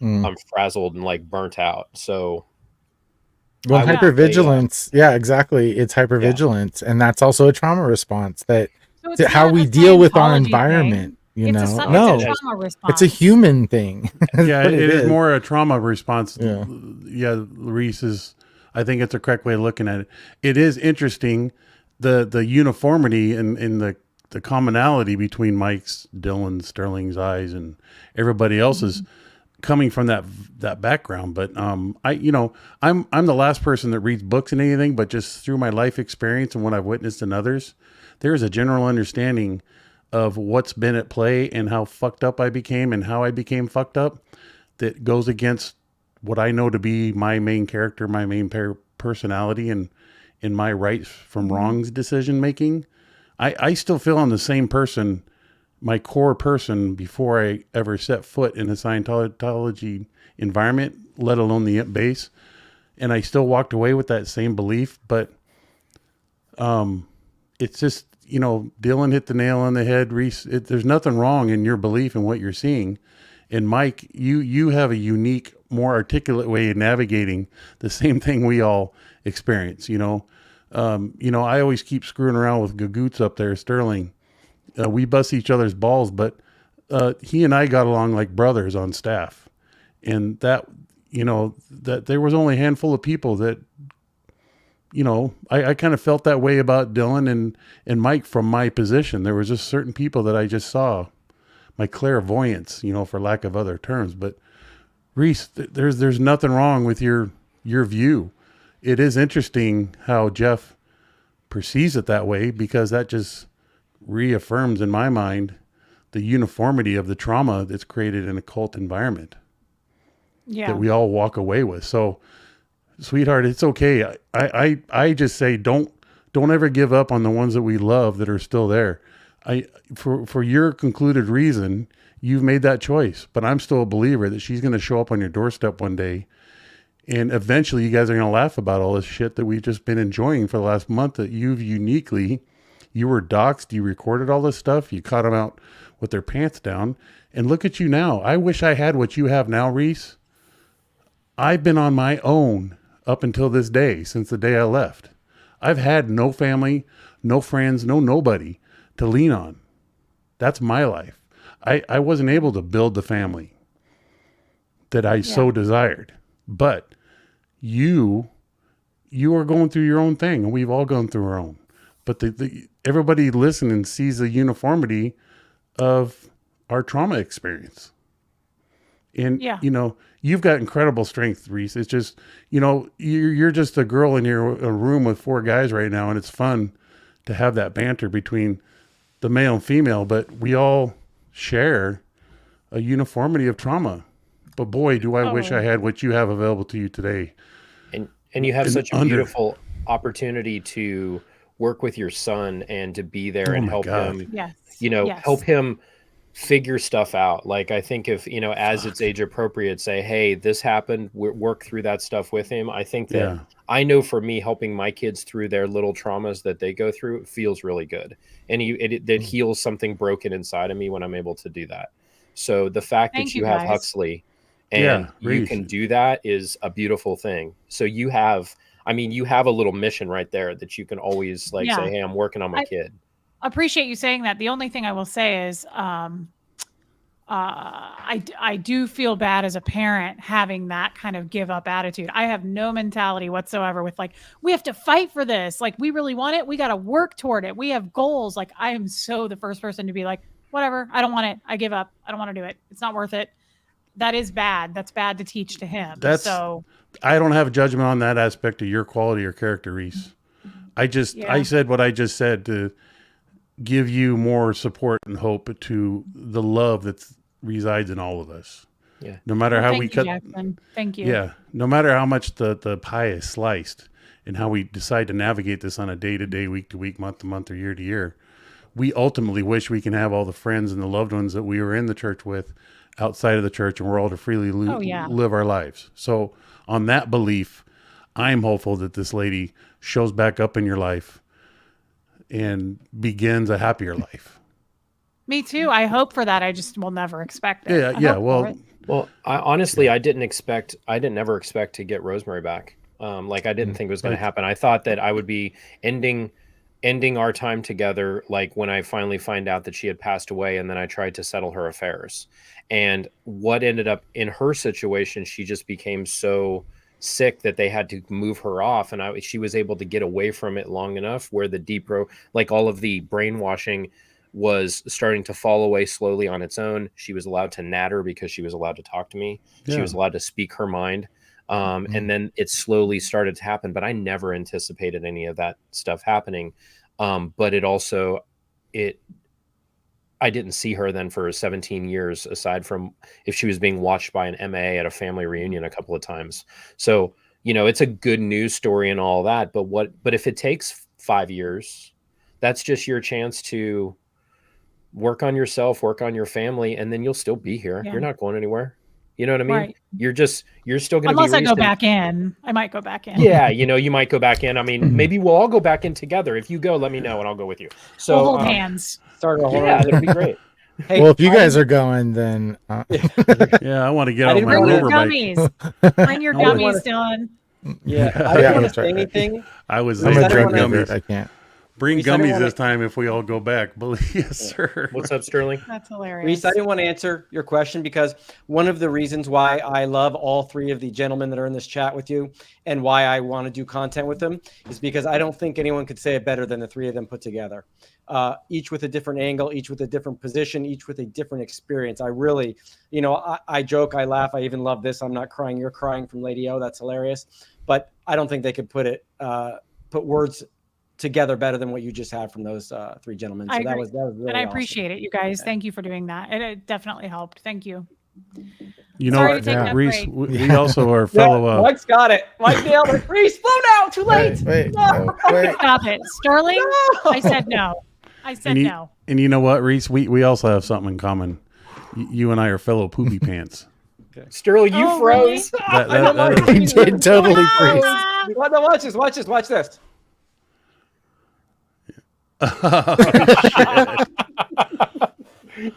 I'm frazzled and like burnt out. So well, I would hypervigilance, yeah, exactly. It's hypervigilance, and that's also a trauma response. That So it's to how not we a deal with our Scientology thing. environment. You It's know, a no, trauma response. it's a human thing. That's Yeah, what it is more a trauma response. Yeah. Yeah, Reese I think it's a correct way of looking at it. It is interesting, the uniformity and the commonality between Mike's, Dylan, Sterling's eyes and everybody else's coming from that background. But I'm the last person that reads books and anything, but just through my life experience and what I've witnessed in others, there is a general understanding of what's been at play and how fucked up I became and how I became fucked up, that goes against what I know to be my main character, my main personality, and in my rights from wrongs decision making. I still feel I'm the same person, my core person, before I ever set foot in a Scientology environment, let alone the base. And I still walked away with that same belief. But it's just, Dylan hit the nail on the head. Reese, there's nothing wrong in your belief and what you're seeing. And Mike, you have a unique, more articulate way of navigating the same thing we all experience. I always keep screwing around with Gagoots up there, Sterling. We bust each other's balls, but he and I got along like brothers on staff. And that there was only a handful of people that, I kind of felt that way about Dylan and Mike from my position. There was just certain people that I just saw, my clairvoyance, for lack of other terms. But Reese, there's nothing wrong with your view. It is interesting how Jeff perceives it that way, because that just reaffirms in my mind the uniformity of the trauma that's created in a cult environment that we all walk away with. So, sweetheart, it's okay. I just say don't ever give up on the ones that we love that are still there. For your concluded reason, you've made that choice, but I'm still a believer that she's going to show up on your doorstep one day. And eventually you guys are going to laugh about all this shit that we've just been enjoying for the last month, that you were doxxed, you recorded all this stuff, you caught them out with their pants down, and look at you now. I wish I had what you have now, Reese. I've been on my own up until this day, since the day I left. I've had no family, no friends, nobody to lean on. That's my life. I wasn't able to build the family that I so desired. But you are going through your own thing, and we've all gone through our own. But everybody listening sees the uniformity of our trauma experience. And, you've got incredible strength, Reese. It's just, you're just a girl in a room with 4 guys right now, and it's fun to have that banter between the male and female, but we all share a uniformity of trauma. But boy, do I wish I had what you have available to you today. And you have such a beautiful opportunity to work with your son and to be there and help him, help him figure stuff out. Like, I think if, as it's age appropriate, say, hey, this happened, work through that stuff with him. I think that I know for me, helping my kids through their little traumas that they go through, it feels really good. And that heals something broken inside of me when I'm able to do that. So the fact Thank that you, you have guys. Huxley and Yeah, you Reese. can do that is a beautiful thing. So you have, I mean, you have a little mission right there that you can always like Yeah. say, hey, I'm working on my I- kid. Appreciate you saying that. The only thing I will say is I do feel bad as a parent having that kind of give up attitude. I have no mentality whatsoever with like, we have to fight for this. Like, we really want it. We got to work toward it. We have goals. Like, I am so the first person to be like, whatever, I don't want it. I give up. I don't want to do it. It's not worth it. That is bad. That's bad to teach to him. So I don't have a judgment on that aspect of your quality or character, Reese. I said what I just said to give you more support and hope to the love that resides in all of us. Yeah. No matter how we cut. Jackson. Thank you. Yeah. No matter how much the pie is sliced and how we decide to navigate this on a day-to-day, week-to-week, month-to-month, or year-to-year, we ultimately wish we can have all the friends and the loved ones that we were in the church with outside of the church, and we're all to freely live our lives. So on that belief, I'm hopeful that this lady shows back up in your life and begins a happier life. Me too. I hope for that. I just will never expect it. I Yeah. hope for Well, it. Well, I didn't ever expect to get Rosemary back. Like I didn't think it was going to happen. I thought that I would be ending our time together. Like when I finally find out that she had passed away, and then I tried to settle her affairs. And what ended up in her situation, she just became so sick that they had to move her off, and she was able to get away from it long enough where like all of the brainwashing was starting to fall away slowly on its own. She was allowed to natter because she was allowed to talk to me. Yeah. She was allowed to speak her mind. And then it slowly started to happen, but I never anticipated any of that stuff happening. But I didn't see her then for 17 years, aside from if she was being watched by an MA at a family reunion a couple of times. So, it's a good news story and all that, but if it takes 5 years, that's just your chance to work on yourself, work on your family, and then you'll still be here. Yeah. You're not going anywhere. You know what I mean? Right. You're still going to be. Unless I go back in, I might go back in. Yeah, you might go back in. I mean, maybe we'll all go back in together. If you go, let me know and I'll go with you. So We'll hold hands. Start a whole yeah, that'd be great. Hey, Well, if you guys are going, then yeah, I want to get I on didn't my Bring your rover bike. gummies. Bring your I wouldn't gummies, wanna- Dylan. yeah, I Yeah, didn't want to that's say right. anything. I was I'm there a to bring drug gummies. user. I can't. Bring Reese, I didn't gummies wanna- this time if we all go back. Yes, sir. What's up, Sterling? That's hilarious. Reese, I didn't want to answer your question because one of the reasons why I love all three of the gentlemen that are in this chat with you and why I want to do content with them is because I don't think anyone could say it better than the three of them put together. Each with a different angle, each with a different position, each with a different experience. I really, I joke, I laugh, I even love this. I'm not crying, you're crying from Lady O. That's hilarious. But I don't think they could put words together better than what you just had from those three gentlemen. So I that agree. was really and I awesome. appreciate it, you guys. Thank you for doing that. It definitely helped. Thank you. You know, Sorry to take that Reese, break. we also are fellow. Mike's got it. Mike nailed it. Reese, slow down. Too late. Wait. No. Wait. Stop it. Sterling, I said no. I said no. And you know what, Reese? We also have something in common. You and I are fellow poopy pants. Sterling, you Oh, really? froze. That He is, did totally freeze. No, watch this. Watch this. Watch this.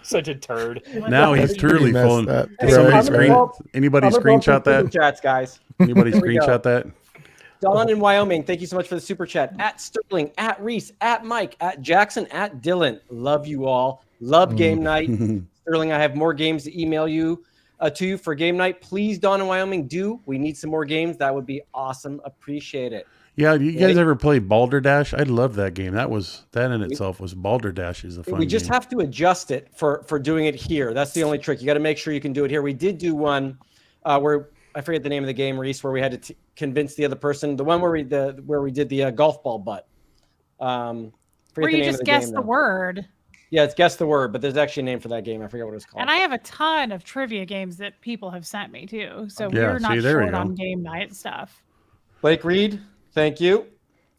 Such a turd. now he's truly messed full. up. Did somebody Right. anybody I'm gonna screenshot vote for super that? chats, guys. Anybody Here we go. screenshot that? Don in Wyoming, thank you so much for the super chat. At Sterling, at Reese, at Mike, at Jackson, at Dylan. Love you all. Love game night. Sterling, I have more games to email you to you for game night. Please, Don in Wyoming, do. We need some more games. That would be awesome. Appreciate it. Yeah, you guys ever play Balderdash? I love that game. That in itself was Balderdash is a fun. We just game. have to adjust it for doing it here. That's the only trick. You got to make sure you can do it here. We did do one where I forget the name of the game, Reese, where we had to convince the other person. The one where we did the golf ball butt. Where you just guess the word. Yeah, it's guess the word, but there's actually a name for that game. I forget what it's called. And I have a ton of trivia games that people have sent me too. So Yeah, we're not see, there we short go. on game night stuff. Blake Reed, thank you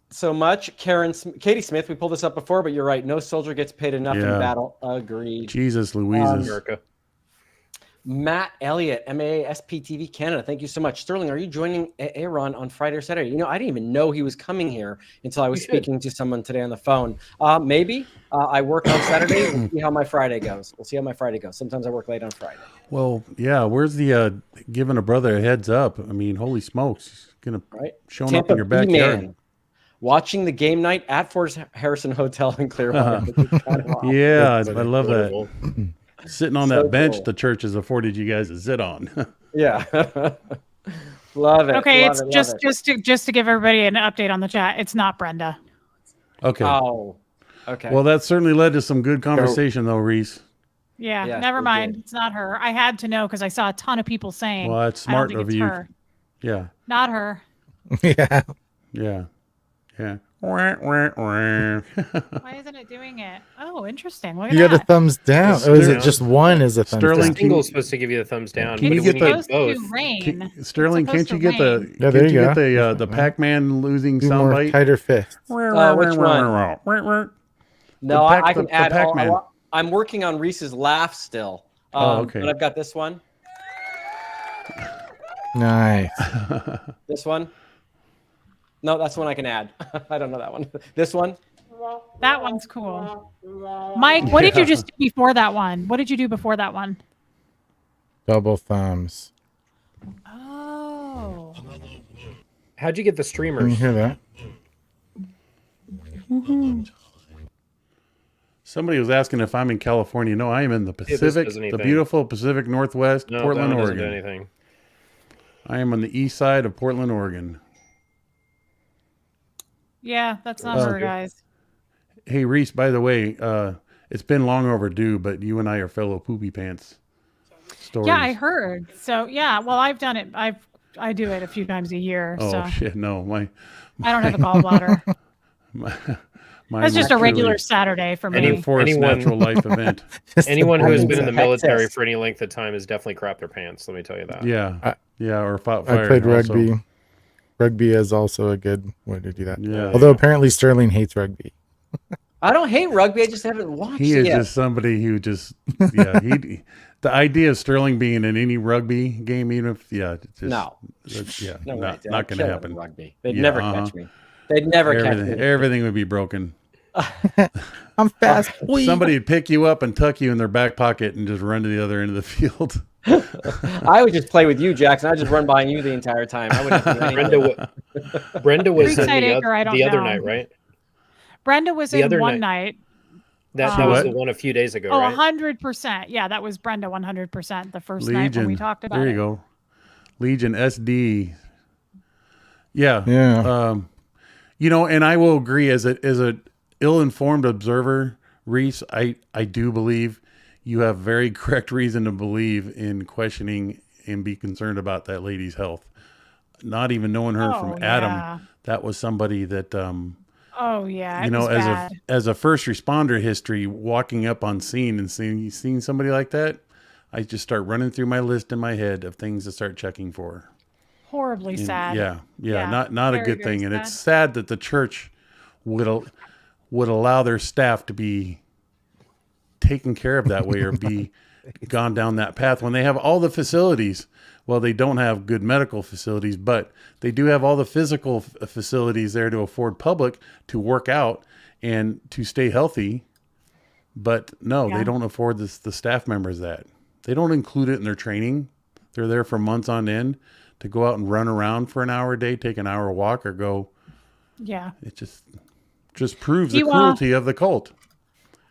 so much. Katie Smith, we pulled this up before, but you're right. No soldier gets paid enough in Yeah. battle. Agreed. Jesus Louises. America. Matt Elliott, MASPTV Canada. Thank you so much. Sterling, are you joining Aaron on Friday or Saturday? You know, I didn't even know he was coming here until I was speaking to someone today on the phone. Maybe. I work on Saturday. We'll see how my Friday goes. Sometimes I work late on Friday. Well, yeah. Where's the giving a brother a heads up? I mean, holy smokes. Going to showing up in your backyard. B-Man. Watching the game night at Fort Harrison Hotel in Clearwater. Yeah, I love that. Sitting on that bench cool. the church has afforded you guys to sit on. Yeah. Love it. Okay, love it's it. just to give everybody an update on the chat. It's not Brenda. Okay. Oh, okay. Well, that certainly led to some good conversation, though, Reese. Yeah, Yeah, never it mind. did. It's not her. I had to know because I saw a ton of people saying. Well, that's I don't smart think of it's you. her. Yeah. Not her. Yeah. Yeah. Yeah. Why isn't it doing it? Oh, interesting. Look at You got a that. thumbs down. Or is it just one is a thumbs Sterling, down? Single's supposed to give you the thumbs down. Can but you when get the- get supposed both? to rain. Sterling, It's can't you supposed get to the rain. Yeah, there can't you you get go. the Pac-Man losing Do more soundbite? tighter fists. Which one? No, I can add. Pac-Man. I'm working on Reese's laugh still. Okay. But I've got this one. Nice. This one. No, that's one I can add. I don't know that one. This one. That one's cool. Mike, what did you just do before that one? What did you do before that one? Double thumbs. Oh. How'd you get the Can you streamers? hear that? Somebody was asking if I'm in California. No, I am in the this Pacific, doesn't the anything. beautiful Pacific Northwest, No, Portland, that one doesn't do Oregon. anything. I am on the east side of Portland, Oregon. Yeah, that's not her, guys. Hey, Reese, by the way, it's been long overdue, but you and I are fellow poopy pants. Stories. Yeah, I heard. So yeah, well, I've done it. I do it a few times a year. Oh, so shit, no. I don't have a gallbladder. Mine That's just was a regular truly Saturday for an me. enforced Anyone- natural life event. Anyone who has been in the Pet military test. for any length of time has definitely crapped their pants. Let me tell you that. Yeah. Yeah, or fought fire. I played also. rugby. Rugby is also a good way to do that. Yeah. Although apparently Sterling hates rugby. I don't hate rugby. I just haven't watched He it is yet. just somebody who just, yeah, the idea of Sterling being in any rugby game, even if, just, No. yeah, No way, not dude. going I'd to kill it in happen. Rugby. They'd Yeah, never catch me. They'd never catch Everything, me. everything would be broken. I'm fast. Somebody would pick you up and tuck you in their back pocket and just run to the other end of the field. I would just play with you, Jackson. I'd just run behind you the entire time. I wouldn't do anything. Brenda was in Creekside Acre, I don't the other know. night, right? Brenda was The in other one night. That was What? the one a few days ago, Oh, right? 100%. Yeah, that was Brenda 100% the first night when we talked about there it. you go. Legion SD. Yeah. Yeah. You know, and I will agree as a ill-informed observer, Reese, I do believe you have very correct reason to believe in questioning and be concerned about that lady's health. Not even knowing her Oh, from Adam, yeah. that was somebody that Oh, yeah. you It know, was as bad. a first responder history, walking up on scene and seeing somebody like that, I just start running through my list in my head of things to start checking for. Horribly And sad. yeah, not a Very, good very thing, and sad. it's sad that the church would allow their staff to be taken care of that way or be gone down that path when they have all the facilities. Well, they don't have good medical facilities, but they do have all the physical facilities there to afford public to work out and to stay healthy. But no, Yeah. they don't afford the staff members that. They don't include it in their training. They're there for months on end to go out and run around for an hour a day, take an hour walk, or go. Yeah. It just proves the You, cruelty of the cult.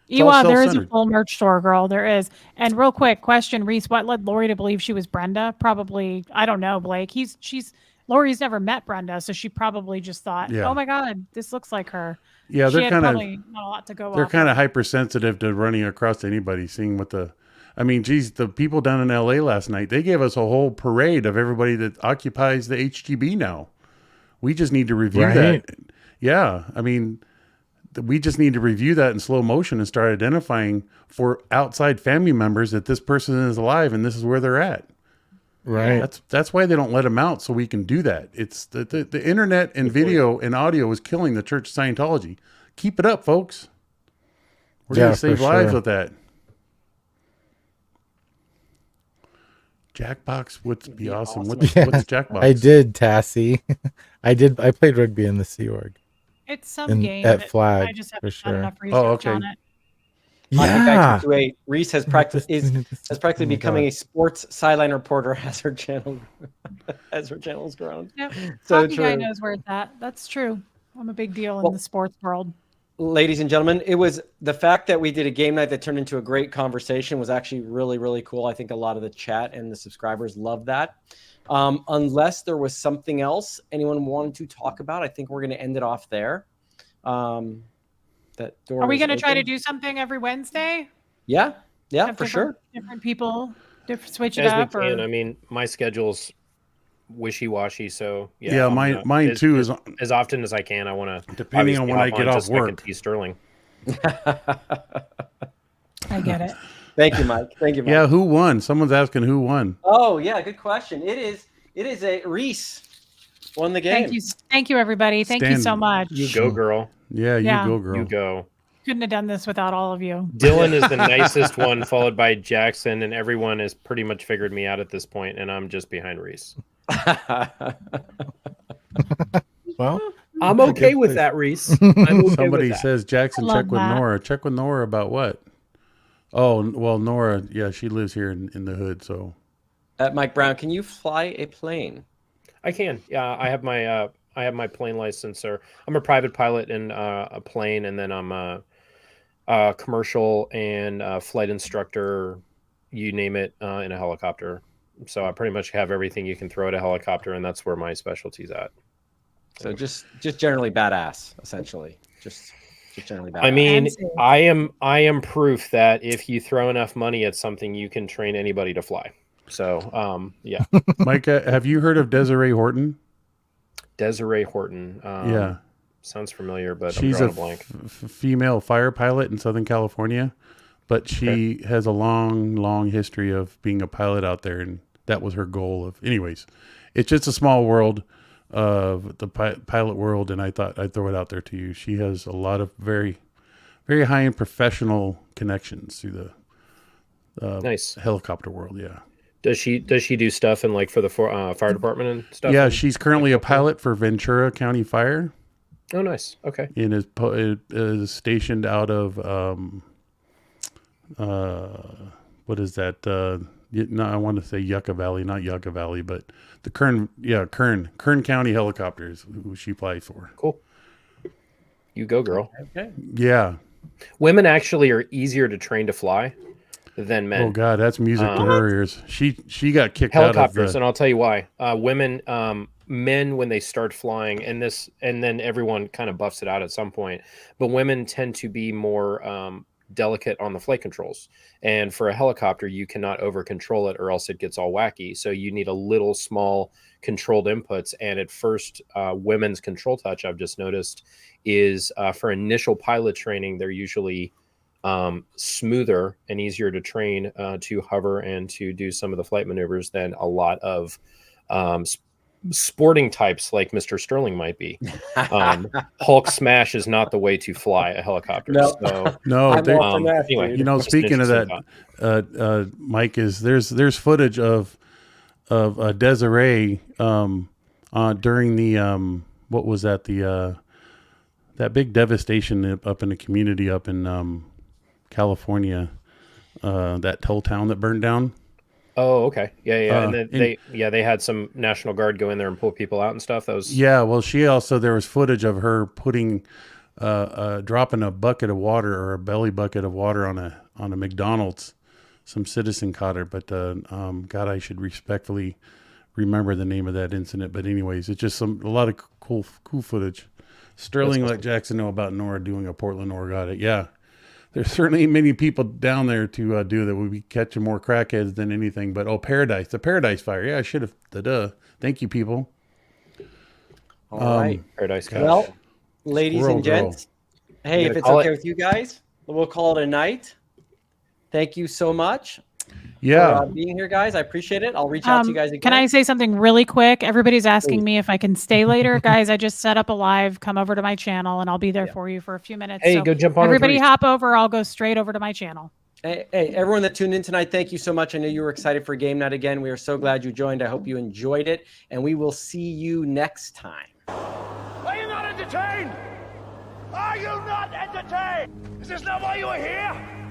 It's all Ewa, there is a self-centered. full merch store, girl. There is. And real quick question, Reese, what led Lori to believe she was Brenda? Probably, I don't know, Blake. Lori's never met Brenda, so she probably just thought, Yeah. oh my God, this looks like her. Yeah, She they're had kind probably of not a lot to go they're off kind of. of hypersensitive to running across anybody, seeing what I mean, geez, the people down in LA last night, they gave us a whole parade of everybody that occupies the HGB now. We just need to review Right. that. Yeah. I mean, we just need to review that in slow motion and start identifying for outside family members that this person is alive and this is where they're at. Right. That's why they don't let them out, so we can do that. It's the internet and video and audio is killing the Church of Scientology. Keep it up, folks. We're Yeah, going to save for lives sure. with that. Jackbox would be awesome. awesome. What's Jackbox? I did, Tassie. I played rugby in the Sea Org. It's some game at that Flag I just for haven't sure. done enough research okay. on it. Yeah. Reese has practically Oh my becoming God. a sports sideline reporter as her channel has grown. Yep. So Hockey guy true. knows where it's at. That's true. I'm a big deal Well- in the sports world. Ladies and gentlemen, it was the fact that we did a game night that turned into a great conversation was actually really, really cool. I think a lot of the chat and the subscribers love that. Unless there was something else anyone wanted to talk about, I think we're going to end it off there. That door Are we is going to try to open. do something every Wednesday? Yeah, Have for different- sure. Different people, switch it As we up. can. Or... I mean, my schedule's wishy-washy, so Yeah, I'm mine too is as often as I can. I want to depending on when I get off work. Sterling. I get it. Thank you, Mike. Thank you, Mike. Yeah, who won? Someone's asking who won. Oh, yeah, good question. It is a Reese won the game. Thank you, everybody. Thank you so Stan, much. You go, girl. Yeah, Yeah. you go, girl. You go. Couldn't have done this without all of you. Dylan is the nicest one, followed by Jackson, and everyone has pretty much figured me out at this point, and I'm just behind Reese. Well, I'm okay with that, Reese. I'm okay Somebody with that. says Jackson, I love check with that. Nora. Check with Nora about what? Oh, well, Nora, yeah, she lives here in the hood, so. Mike Brown, can you fly a plane? I can. Yeah, I have my plane license, or I'm a private pilot in a plane, and then I'm a commercial and flight instructor, you name it, in a helicopter. So I pretty much have everything you can throw at a helicopter, and that's where my specialty's at. So just generally badass, essentially. Just generally badass. I mean, Fancy. I am proof that if you throw enough money at something, you can train anybody to fly. So, yeah. Micah, have you heard of Desiree Horton? Desiree Horton. Yeah. Sounds familiar, but She's I'm a drawing a blank. female fire pilot in Southern California, but she has a long history of being a pilot out there, and that was her goal of. Anyways, it's just a small world of the pilot world, and I thought I'd throw it out there to you. She has a lot of very, very high-end professional connections through the Nice. helicopter world. Yeah. Does she do stuff in like for the fire department and stuff? Yeah, and- she's currently a pilot for Ventura County Fire. Oh, nice. Okay. And is stationed out of what is that? No, I want to say Yucca Valley, not Yucca Valley, but the Kern County Helicopters, who she flies for. Cool. You go, girl. Okay. Yeah. Women actually are easier to train to fly than men. Oh God, that's music to her ears. She got kicked out of Helicopters, the. and I'll tell you why. Men when they start flying, and then everyone kind of buffs it out at some point, but women tend to be more delicate on the flight controls, and for a helicopter you cannot over control it or else it gets all wacky, so you need a little small controlled inputs. And at first, women's control touch, I've just noticed, is for initial pilot training, they're usually smoother and easier to train to hover and to do some of the flight maneuvers than a lot of sporting types like Mr. Sterling might be. Hulk smash is not the way to fly a helicopter. No. So, No, I'm there- all for that, anyway, dude. you know, just an speaking of interesting that, thought. Mike, there's footage of Desiree during the what was that, the that big devastation up in the community up in California, that whole town that burned down. Oh, okay. Yeah. And then and- they had some National Guard go in there and pull people out and stuff. That was Yeah, well, there was footage of her putting dropping a bucket of water or a belly bucket of water on a McDonald's. Some citizen caught her, but God, I should respectfully remember the name of that incident. But anyways, it's just a lot of cool footage. Sterling let Jackson know about Nora doing a Portland Nora got it. Yeah, there's certainly many people down there to do that. We'll be catching more crackheads than anything. But the Paradise Fire. Yeah, I should have. Thank you, people. All right. Paradise Couch. Well, ladies Squirrel and girl. gents, hey, You if gonna it's call okay it? with you guys, we'll call it a night. Thank you so much Yeah. for being here, guys. I appreciate it. I'll reach out to you guys again. Can I say something really quick? Everybody's asking me if I can stay later. Guys, I just set up a live. Come over to my channel and I'll be there for you for a few minutes. Hey, So go jump on with everybody Reese. hop over. I'll go straight over to my channel. Hey, everyone that tuned in tonight, thank you so much. I know you were excited for game night again. We are so glad you joined. I hope you enjoyed it, and we will see you next time. Are you not entertained? Are you not entertained? Is this not why you are here?